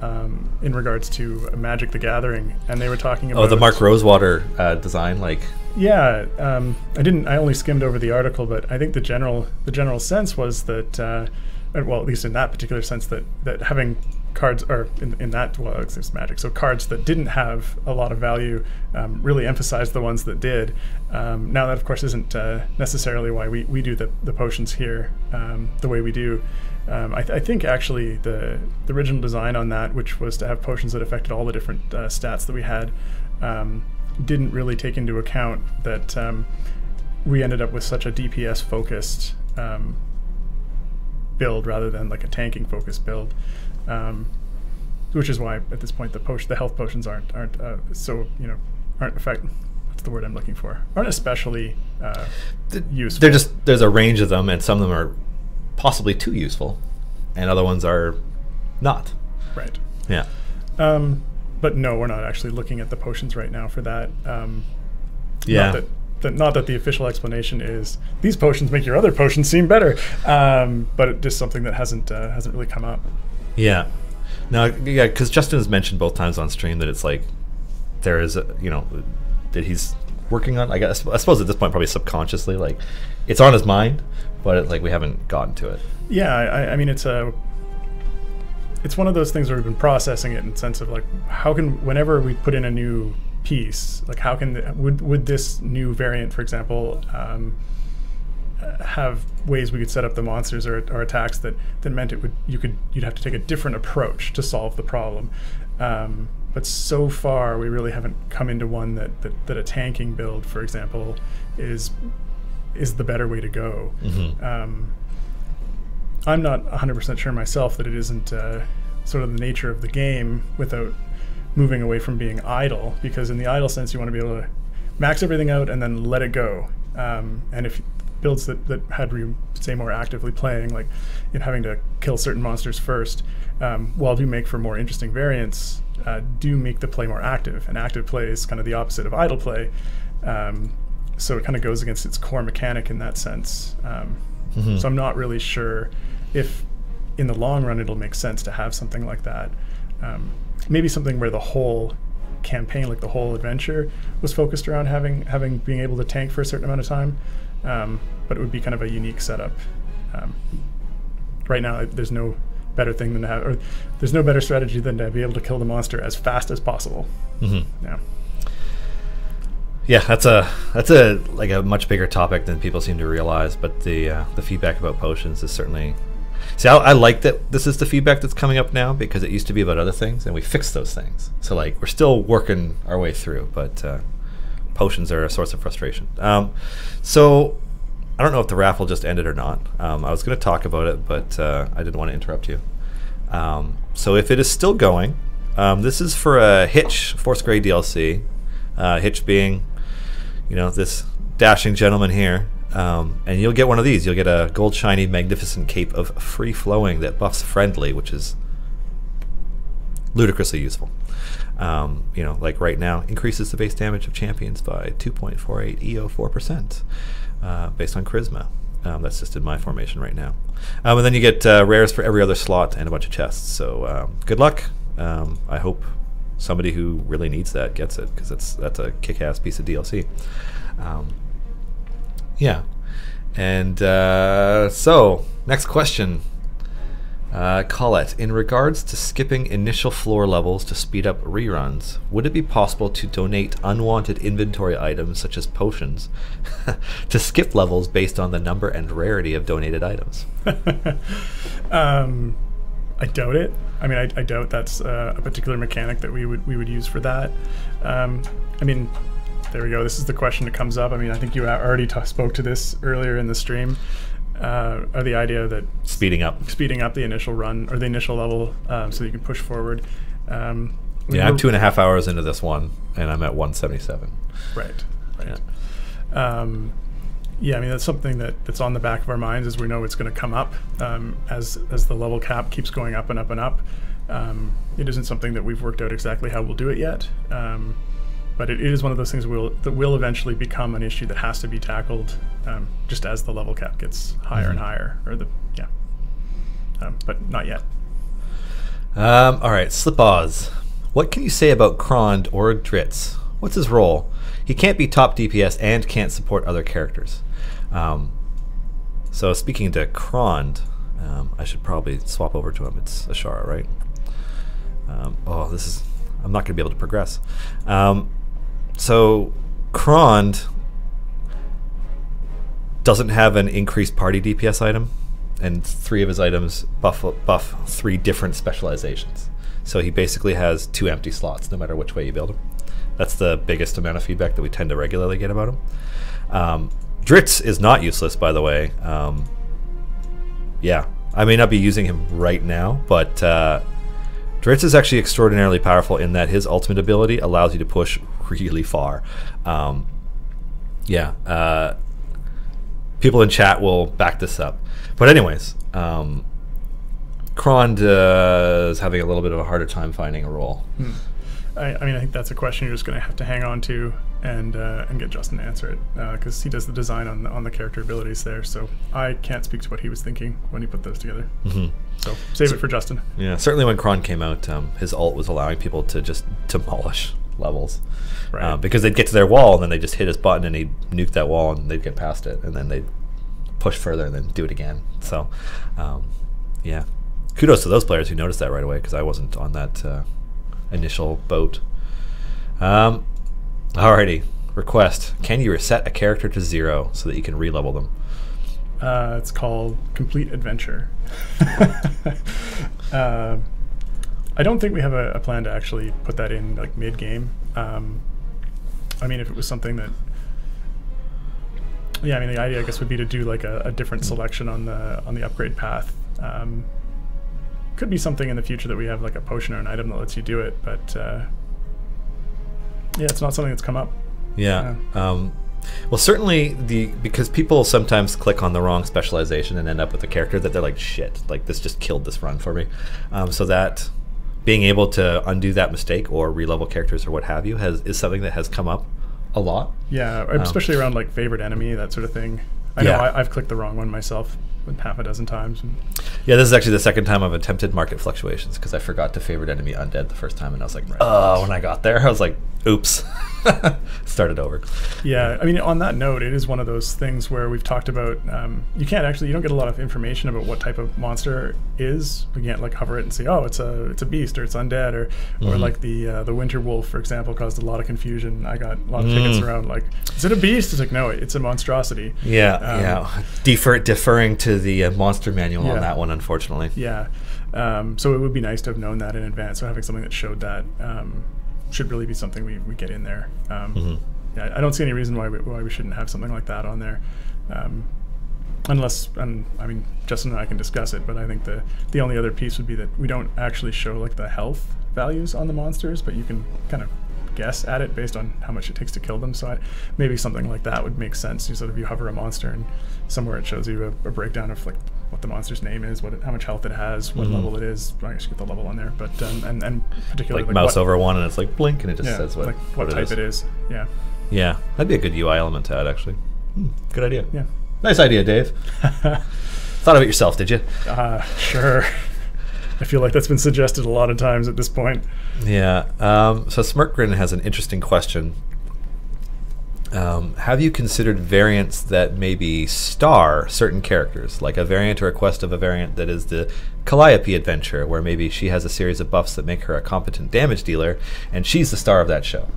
B: in regards to Magic the Gathering, and they were talking about...
C: Oh, the Mark Rosewater design, like...
B: Yeah, I only skimmed over the article, but I think the general sense was that, well, at least in that particular sense, that having cards, or in that, well, it's Magic, so cards that didn't have a lot of value really emphasized the ones that did. Now that, of course, isn't necessarily why we do the potions here the way we do. I think actually the original design on that, which was to have potions that affected all the different stats that we had, didn't really take into account that we ended up with such a DPS focused build rather than like a tanking focused build, which is why at this point the health potions aren't so aren't effect. What's the word I'm looking for? Aren't especially useful.
C: They're just, there's a range of them, and some of them are possibly too useful, and other ones are not.
B: Right.
C: Yeah.
B: But no, we're not actually looking at the potions right now for that.
C: Yeah.
B: Not that the official explanation is these potions make your other potions seem better, but it's just something that hasn't really come up.
C: Yeah. No, yeah, because Justin has mentioned both times on stream that it's like there is, that he's working on. I suppose at this point probably subconsciously, like it's on his mind, but like we haven't gotten to it.
B: Yeah, I mean it's one of those things where we've been processing it in the sense of like how can, whenever we put in a new piece, like how can would this new variant, for example, have ways we could set up the monsters or attacks that meant you'd have to take a different approach to solve the problem. But so far we really haven't come into one that a tanking build, for example, is the better way to go. Mm-hmm. I'm not 100% sure myself that it isn't sort of the nature of the game without moving away from being idle, because in the idle sense you want to be able to max everything out and then let it go. And if builds that had you say more actively playing, like having to kill certain monsters first, while do make for more interesting variants, do make the play more active, and active play is kind of the opposite of idle play. So it kind of goes against its core mechanic in that sense. Mm-hmm. So I'm not really sure if in the long run it'll make sense to have something like that. Maybe something where the whole campaign, like the whole adventure, was focused around being able to tank for a certain amount of time, but it would be kind of a unique setup. Right now there's no better thing than to have, or there's no better strategy than to be able to kill the monster as fast as possible. Mm-hmm.
C: Yeah, that's a like a much bigger topic than people seem to realize. But the feedback about potions is certainly. See, I like that this is the feedback that's coming up now, because it used to be about other things, and we fixed those things. So like we're still working our way through, but potions are a source of frustration. So I don't know if the raffle just ended or not. I was going to talk about it, but I didn't want to interrupt you. So if it is still going, this is for a Hitch 4th grade DLC. Hitch being, this dashing gentleman here. And you'll get one of these. You'll get a gold shiny magnificent cape of free flowing that buffs friendly, which is ludicrously useful. Like right now, increases the base damage of champions by 2.48 EO 4%, based on charisma. That's just in my formation right now. And then you get rares for every other slot and a bunch of chests. So good luck. I hope somebody who really needs that gets it, because that's a kick-ass piece of DLC. Yeah. And so, next question. Colette, in regards to skipping initial floor levels to speed up reruns, would it be possible to donate unwanted inventory items, such as potions, to skip levels based on the number and rarity of donated items?
B: I doubt it. I mean, I doubt that's a particular mechanic that we would use for that. I mean, there we go. This is the question that comes up. I mean, I think you already spoke to this earlier in the stream. Or the idea that
C: speeding up
B: the initial run or the initial level, so you can push forward.
C: I'm 2.5 hours into this one, and I'm at 177.
B: Right. Yeah. I mean, that's something that's on the back of our minds, as we know it's going to come up as the level cap keeps going up and up and up. It isn't something that we've worked out exactly how we'll do it yet. But it is one of those things that will eventually become an issue that has to be tackled, just as the level cap gets higher and higher, but not yet.
C: All right, Slip-Oz. What can you say about Krond or Dritz? What's his role? He can't be top DPS and can't support other characters. So speaking to Krond, I should probably swap over to him. It's Ashara, right? I'm not going to be able to progress. So Krond doesn't have an increased party DPS item. and 3 of his items buff 3 different specializations. So he basically has 2 empty slots, no matter which way you build him. That's the biggest amount of feedback that we tend to regularly get about him. Dritz is not useless, by the way. Yeah, I may not be using him right now, but Dritz is actually extraordinarily powerful in that his ultimate ability allows you to push really far. Yeah, people in chat will back this up. But anyways, Krond is having a little bit of a harder time finding a role.
B: I mean, I think that's a question you're just going to have to hang on to and get Justin to answer it, because he does the design on the character abilities there. So I can't speak to what he was thinking when he put those together. So save it for Justin.
C: Yeah, certainly when Krond came out, his ult was allowing people to just demolish levels.
B: Right.
C: Because they'd get to their wall and then they just hit his button and he'd nuke that wall and they'd get past it and then they'd push further and then do it again. So, yeah. Kudos to those players who noticed that right away, because I wasn't on that initial boat. Alrighty. Request. Can you reset a character to 0 so that you can re-level them?
B: It's called Complete Adventure. I don't think we have a plan to actually put that in like mid-game. I mean, if it was something that... Yeah, I mean, the idea, I guess, would be to do like a different selection on the upgrade path. Could be something in the future that we have like a potion or an item that lets you do it, but yeah, it's not something that's come up.
C: Yeah. Well, certainly because people sometimes click on the wrong specialization and end up with a character that they're like, shit, like this just killed this run for me. So that being able to undo that mistake or re-level characters or what have you is something that has come up a lot.
B: Yeah, especially around like favorite enemy, that sort of thing. I know I've clicked the wrong one myself half a dozen times.
C: Yeah, this is actually the second time I've attempted market fluctuations because I forgot to favorite enemy undead the first time, and I was like, oh, when I got there, I was like, oops. Started over.
B: Yeah, I mean, on that note, it is one of those things where we've talked about, you don't get a lot of information about what type of monster is. We can't like hover it and say, oh, it's a beast or it's undead, or like the winter wolf, for example, caused a lot of confusion. I got a lot of tickets around like, is it a beast? It's like, no, it's a monstrosity.
C: Yeah, deferring to the monster manual on that one, unfortunately.
B: Yeah, so it would be nice to have known that in advance. So having something that showed that should really be something we get in there. Yeah, I don't see any reason why we shouldn't have something like that on there, unless I mean, Justin and I can discuss it. But I think the only other piece would be that we don't actually show like the health values on the monsters, but you can kind of guess at it based on how much it takes to kill them. So maybe something like that would make sense. You sort of hover a monster and somewhere it shows you a breakdown of like what the monster's name is, how much health it has, what level it is. I guess you get the level on there, but and particularly
C: like mouse over one and it's like blink and it just says
B: what type it is.
C: Yeah, that'd be a good UI element to add, actually. Good idea.
B: Yeah,
C: nice idea, Dave. Thought of it yourself, did you?
B: Sure. I feel like that's been suggested a lot of times at this point.
C: Yeah. So Smirkgrin has an interesting question. Have you considered variants that maybe star certain characters, like a variant or a quest of a variant that is the Calliope adventure, where maybe she has a series of buffs that make her a competent damage dealer, and she's the star of that show?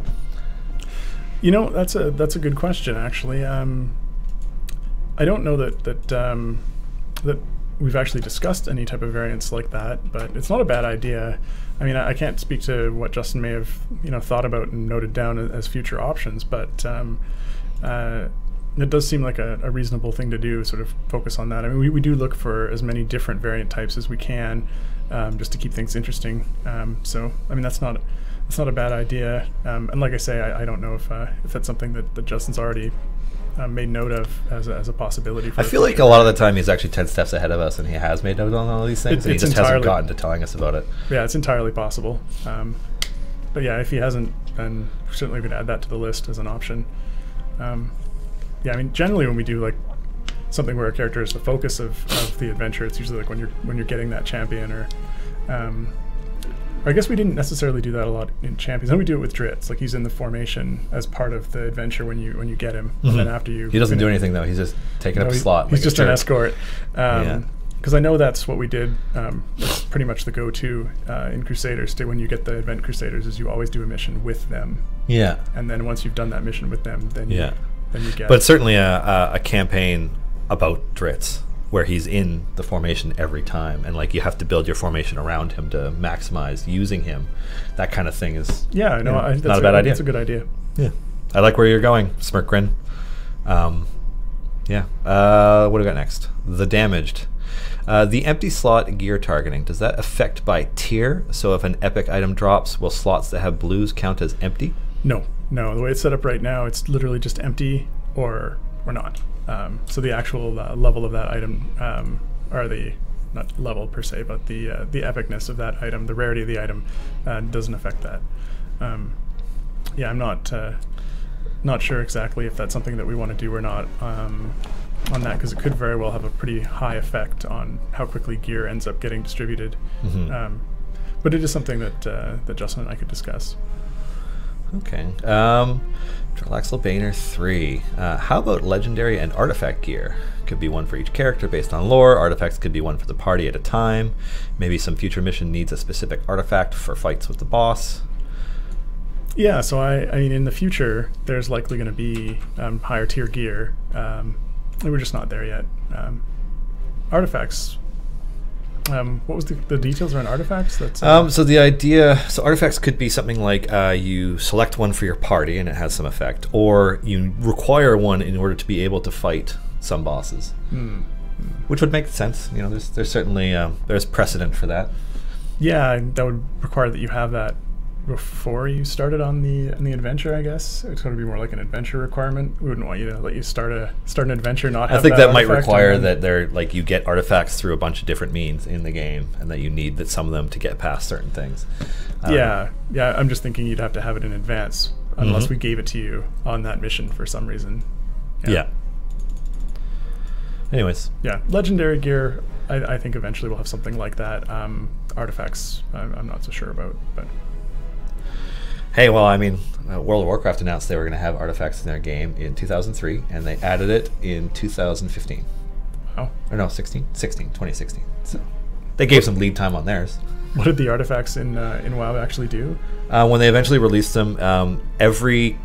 B: You know, that's a good question, actually. I don't know that we've actually discussed any type of variants like that, but it's not a bad idea. I mean, I can't speak to what Justin may have thought about and noted down as future options, but it does seem like a reasonable thing to do, sort of focus on that. I mean, we do look for as many different variant types as we can, just to keep things interesting. So, I mean, that's not a bad idea. And like I say, I don't know if that's something that Justin's already made note of as a possibility. For
C: I feel like a lot of the time he's actually 10 steps ahead of us, and he has made note on all these things, and he just hasn't gotten to telling us about it.
B: Yeah, it's entirely possible. But yeah, if he hasn't, then certainly we could add that to the list as an option. Yeah, I mean, generally when we do like something where a character is the focus of the adventure, it's usually like when you're getting that champion, or I guess we didn't necessarily do that a lot in Champions. Then we do it with Dritz. Like, he's in the formation as part of the adventure when you get him, and then after you...
C: He doesn't do anything, though. He's just taking up a slot.
B: He's just an escort. Because I know that's what we did. It's pretty much the go-to in Crusaders. When you get the event Crusaders, is you always do a mission with them.
C: Yeah.
B: And then once you've done that mission with them, then you get...
C: But certainly a campaign about Dritz where he's in the formation every time, and like you have to build your formation around him to maximize using him. That kind of thing is
B: that's
C: not a bad idea.
B: That's a good idea.
C: Yeah, I like where you're going, Smirk Grin. Yeah. What do we got next? The damaged. The empty slot gear targeting, does that affect by tier? So if an epic item drops, will slots that have blues count as empty?
B: No. The way it's set up right now, it's literally just empty or not. So the actual level of that item, or the not level per se, but the epicness of that item, the rarity of the item, doesn't affect that. Yeah, I'm not sure exactly if that's something that we want to do or not on that, because it could very well have a pretty high effect on how quickly gear ends up getting distributed. But it is something that Justin and I could discuss.
C: Okay. Dralaxel Banner 3. How about legendary and artifact gear? Could be one for each character based on lore. Artifacts could be one for the party at a time. Maybe some future mission needs a specific artifact for fights with the boss.
B: Yeah, so I mean, in the future, there's likely going to be higher tier gear. We're just not there yet. Artifacts. What was the details around artifacts?
C: So the idea, artifacts could be something like you select one for your party and it has some effect, or you require one in order to be able to fight some bosses, which would make sense. You know, there's certainly there's precedent for that.
B: Yeah, that would require that you have that before you started on the adventure, I guess. It's going to be more like an adventure requirement. We wouldn't want you to let you start an adventure not have
C: I think that might
B: artifact
C: require that they're like you get artifacts through a bunch of different means in the game, and that you need some of them to get past certain things.
B: Yeah, I'm just thinking you'd have to have it in advance unless we gave it to you on that mission for some reason.
C: Yeah. Anyways.
B: Yeah, legendary gear, I think eventually we'll have something like that. Artifacts, I'm not so sure about, but...
C: Hey, well, I mean, World of Warcraft announced they were going to have artifacts in their game in 2003, and they added it in 2015.
B: Oh.
C: Or no, 2016. So they gave some lead time on theirs.
B: What did the artifacts in WoW actually do?
C: When they eventually released them, every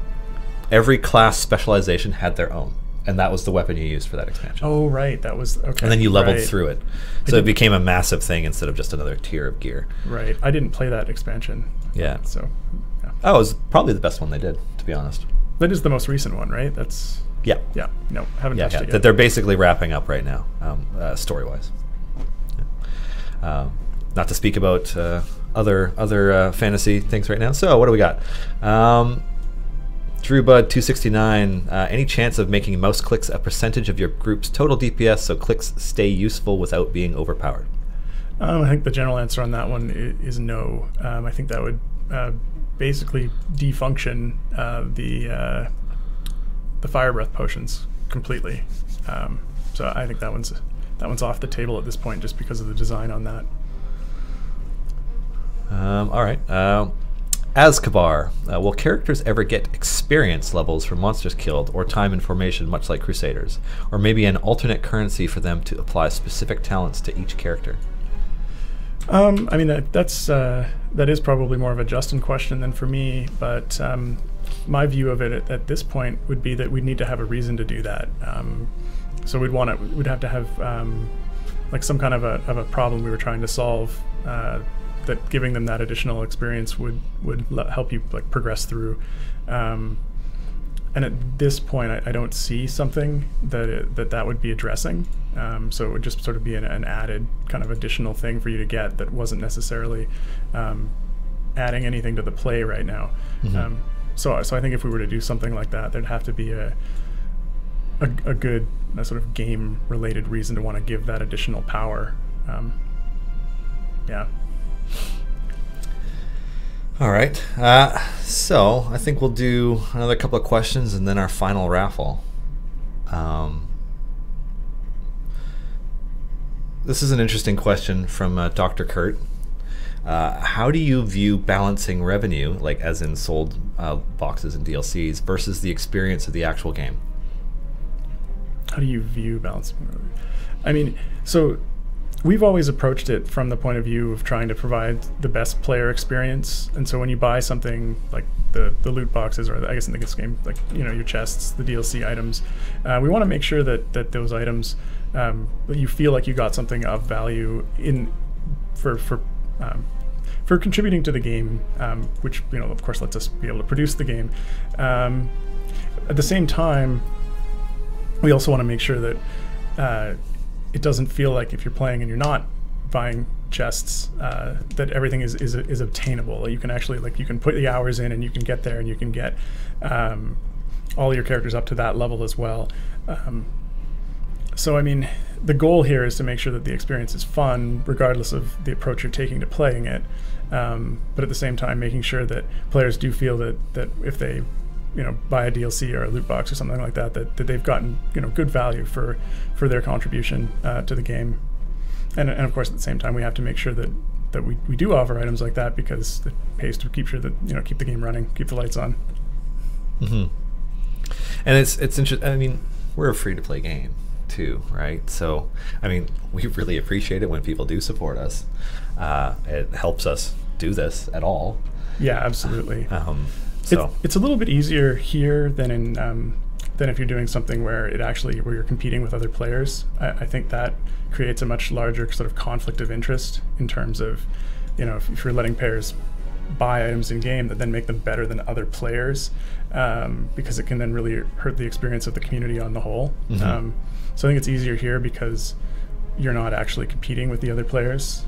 C: class specialization had their own, and that was the weapon you used for that expansion.
B: Oh, right, that was okay.
C: And then you leveled through it, so it became a massive thing instead of just another tier of gear.
B: Right, I didn't play that expansion.
C: Yeah.
B: So.
C: Oh, it was probably the best one they did, to be honest.
B: That is the most recent one, right? That's
C: yeah.
B: No, haven't touched it yet.
C: That they're basically wrapping up right now, story-wise. Yeah. Not to speak about other fantasy things right now. So what do we got? DrewBud269. Any chance of making mouse clicks a percentage of your group's total DPS so clicks stay useful without being overpowered?
B: I think the general answer on that one is no. I think that would basically defunction the fire breath potions completely. So I think that one's off the table at this point just because of the design on that.
C: All right. Azkabar. Will characters ever get experience levels for monsters killed, or time in formation, much like Crusaders, or maybe an alternate currency for them to apply specific talents to each character?
B: I mean, that is probably more of a Justin question than for me, but my view of it at this point would be that we'd need to have a reason to do that. So we'd have to have like some kind of a problem we were trying to solve, that giving them that additional experience would help you like progress through. And at this point, I don't see something that would be addressing. So it would just sort of be an added kind of additional thing for you to get that wasn't necessarily adding anything to the play right now. So I think if we were to do something like that, there'd have to be a good sort of game-related reason to want to give that additional power. Yeah.
C: All right. So I think we'll do another couple of questions and then our final raffle. This is an interesting question from Dr. Kurt. How do you view balancing revenue, like as in sold boxes and DLCs, versus the experience of the actual game?
B: How do you view balancing revenue? I mean, so we've always approached it from the point of view of trying to provide the best player experience. And so when you buy something like the loot boxes, or I guess in this game, like, you know, your chests, the DLC items, we want to make sure that those items you feel like you got something of value for contributing to the game, which of course lets us be able to produce the game. At the same time, we also want to make sure that it doesn't feel like if you're playing and you're not buying chests, that everything is obtainable. You can actually you can put the hours in and you can get there and you can get all your characters up to that level as well. So I mean, the goal here is to make sure that the experience is fun, regardless of the approach you're taking to playing it. But at the same time, making sure that players do feel that if they buy a DLC or a loot box or something like that, that they've gotten good value for their contribution to the game. And of course, at the same time, we have to make sure that we do offer items like that, because it pays to keep sure that keep the game running, keep the lights on.
C: Mm-hmm. And it's interesting. I mean, we're a free-to-play game too, right? So, I mean, we really appreciate it when people do support us. It helps us do this at all.
B: Yeah, absolutely.
C: So
B: it's a little bit easier here than if you're doing something where you're competing with other players. I think that creates a much larger sort of conflict of interest in terms of, if you're letting players buy items in game that then make them better than other players, because it can then really hurt the experience of the community on the whole.
C: Mm-hmm.
B: So I think it's easier here because you're not actually competing with the other players.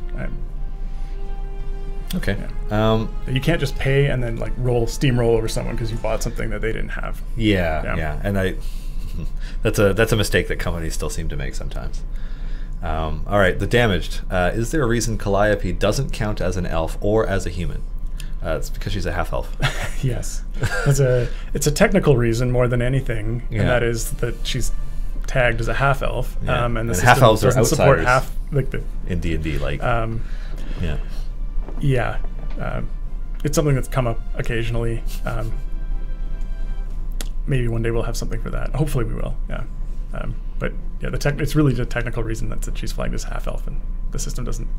C: Okay.
B: Yeah. You can't just pay and then steamroll over someone because you bought something that they didn't have.
C: Yeah. And that's a mistake that companies still seem to make sometimes. All right, the damaged. Is there a reason Calliope doesn't count as an elf or as a human? It's because she's a half elf.
B: Yes, it's a technical reason more than anything, and that is that she's tagged as a half elf, and the system
C: half elves
B: doesn't
C: are
B: support
C: outsiders
B: half
C: in D&D.
B: It's something that's come up occasionally. Maybe one day we'll have something for that. Hopefully we will. Yeah. But yeah, it's really the technical reason that she's flagged as half elf, and the system doesn't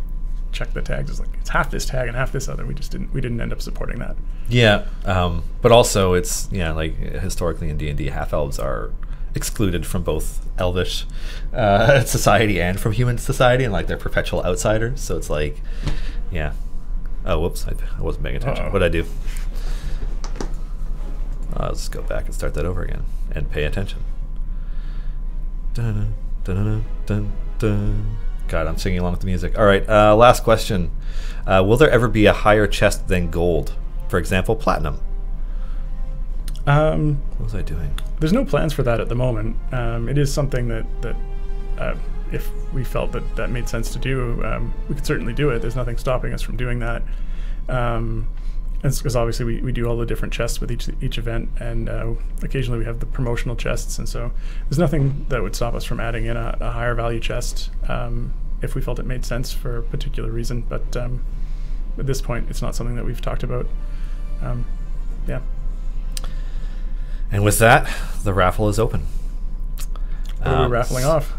B: check the tags. It's it's half this tag and half this other. We didn't end up supporting that.
C: Yeah, but also it's historically in D&D, half elves are excluded from both elvish society and from human society, and they're perpetual outsiders. So it's oh, whoops, I wasn't paying attention.
B: Uh-oh.
C: What'd I do? I'll just go back and start that over again and pay attention. Dun, dun, dun, dun, dun. God, I'm singing along with the music. All right, last question. Will there ever be a higher chest than gold? For example, platinum? What was I doing?
B: There's no plans for that at the moment. It is something that if we felt that made sense to do, we could certainly do it. There's nothing stopping us from doing that. Because obviously we do all the different chests with each event, and occasionally we have the promotional chests, and so there's nothing that would stop us from adding in a higher value chest if we felt it made sense for a particular reason. But at this point, it's not something that we've talked about. Yeah.
C: And with that, the raffle is open.
B: What are we raffling off?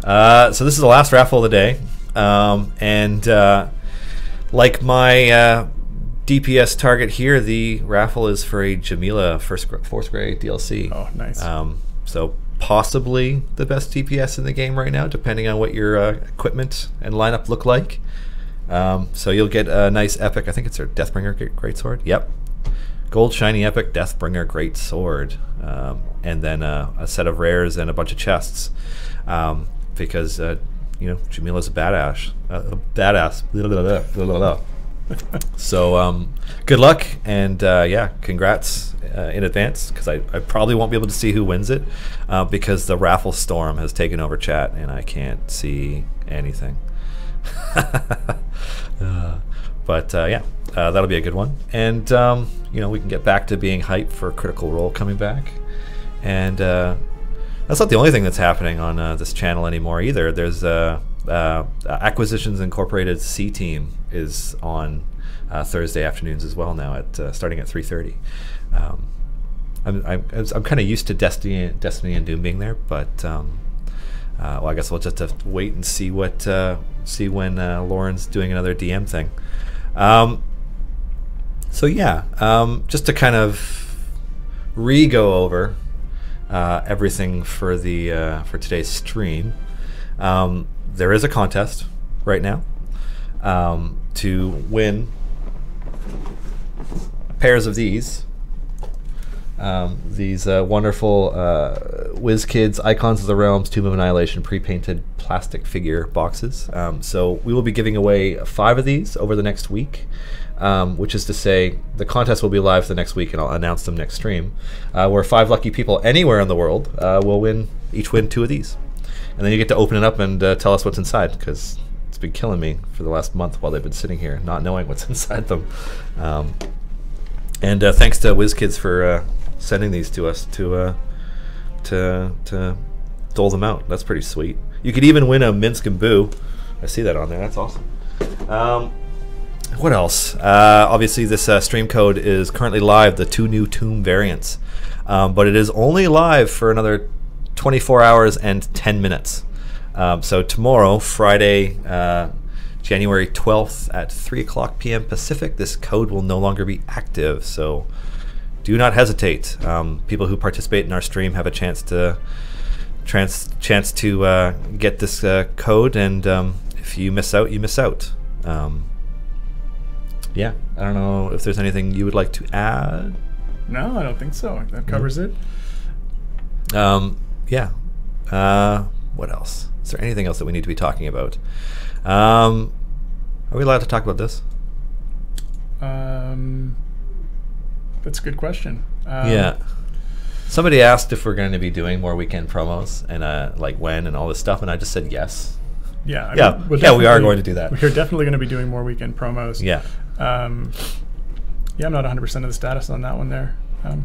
C: So this is the last raffle of the day, and like my DPS target here, the raffle is for a Jamila fourth grade DLC.
B: Oh, nice.
C: So possibly the best DPS in the game right now, depending on what your equipment and lineup look like. So you'll get a nice epic. I think it's her Deathbringer Greatsword. Yep. Gold shiny epic Deathbringer Greatsword, and then a set of rares and a bunch of chests, because Jamila's a badass. So good luck, and congrats in advance, because I probably won't be able to see who wins it, because the raffle storm has taken over chat and I can't see anything. But that'll be a good one, and we can get back to being hyped for Critical Role coming back, and that's not the only thing that's happening on this channel anymore either. There's Acquisitions Incorporated C Team is on Thursday afternoons as well now, at starting at 3:30. I'm kind of used to Destiny and Doom being there, but I guess we'll just have to wait and see when Lauren's doing another DM thing. Just to kind of re-go over everything for today's stream. There is a contest right now to win pairs of these wonderful WizKids Icons of the Realms Tomb of Annihilation pre-painted plastic figure boxes. So we will be giving away 5 of these over the next week, which is to say the contest will be live the next week, and I'll announce them next stream, where 5 lucky people anywhere in the world will each win 2 of these. And then you get to open it up and tell us what's inside, because it's been killing me for the last month while they've been sitting here not knowing what's inside them. And thanks to WizKids for sending these to us to dole them out. That's pretty sweet. You could even win a Minsk and Boo. I see that on there. That's awesome. What else? Obviously, this stream code is currently live, the 2 new Tomb variants. But it is only live for another 24 hours and 10 minutes. So tomorrow, Friday, January 12th at 3 o'clock p.m. Pacific, this code will no longer be active. So do not hesitate. People who participate in our stream have a chance to get this code, and if you miss out, you miss out. Yeah, I don't know if there's anything you would like to add.
B: No, I don't think so. That covers it.
C: Yeah. What else? Is there anything else that we need to be talking about? Are we allowed to talk about this?
B: That's a good question.
C: Yeah. Somebody asked if we're going to be doing more weekend promos and like when and all this stuff, and I just said yes.
B: Yeah.
C: Yeah, we are going to do that.
B: We're definitely going to be doing more weekend promos.
C: Yeah.
B: Yeah, I'm not 100% of the status on that one there.
C: I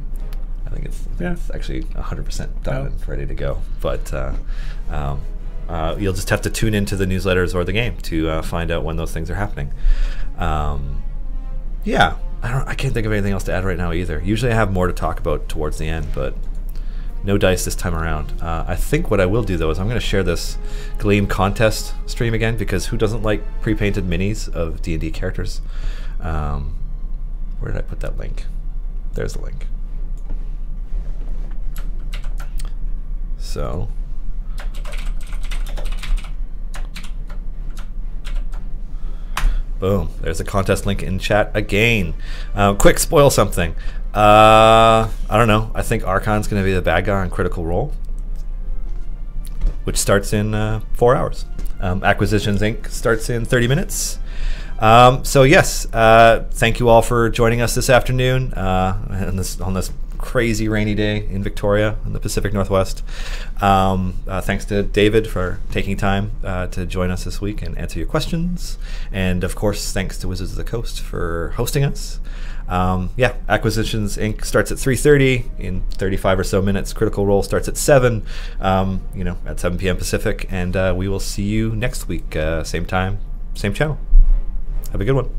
C: think it's actually 100% done and ready to go. But you'll just have to tune into the newsletters or the game to find out when those things are happening. Yeah, I can't think of anything else to add right now either. Usually I have more to talk about towards the end, but no dice this time around. I think what I will do though is I'm going to share this Gleam contest stream again, because who doesn't like pre-painted minis of D&D characters? Where did I put that link? There's the link. So boom, there's a contest link in chat again. Quick spoil something. I don't know. I think Archon's going to be the bad guy on Critical Role, which starts in 4 hours. Acquisitions Inc. starts in 30 minutes. So yes, thank you all for joining us this afternoon on this crazy rainy day in Victoria in the Pacific Northwest. Thanks to David for taking time to join us this week and answer your questions, and of course thanks to Wizards of the Coast for hosting us. Yeah, Acquisitions Inc. starts at 3:30 in 35 or so minutes. Critical Role starts at 7, at 7 p.m. Pacific, and we will see you next week, same time, same channel. Have a good one.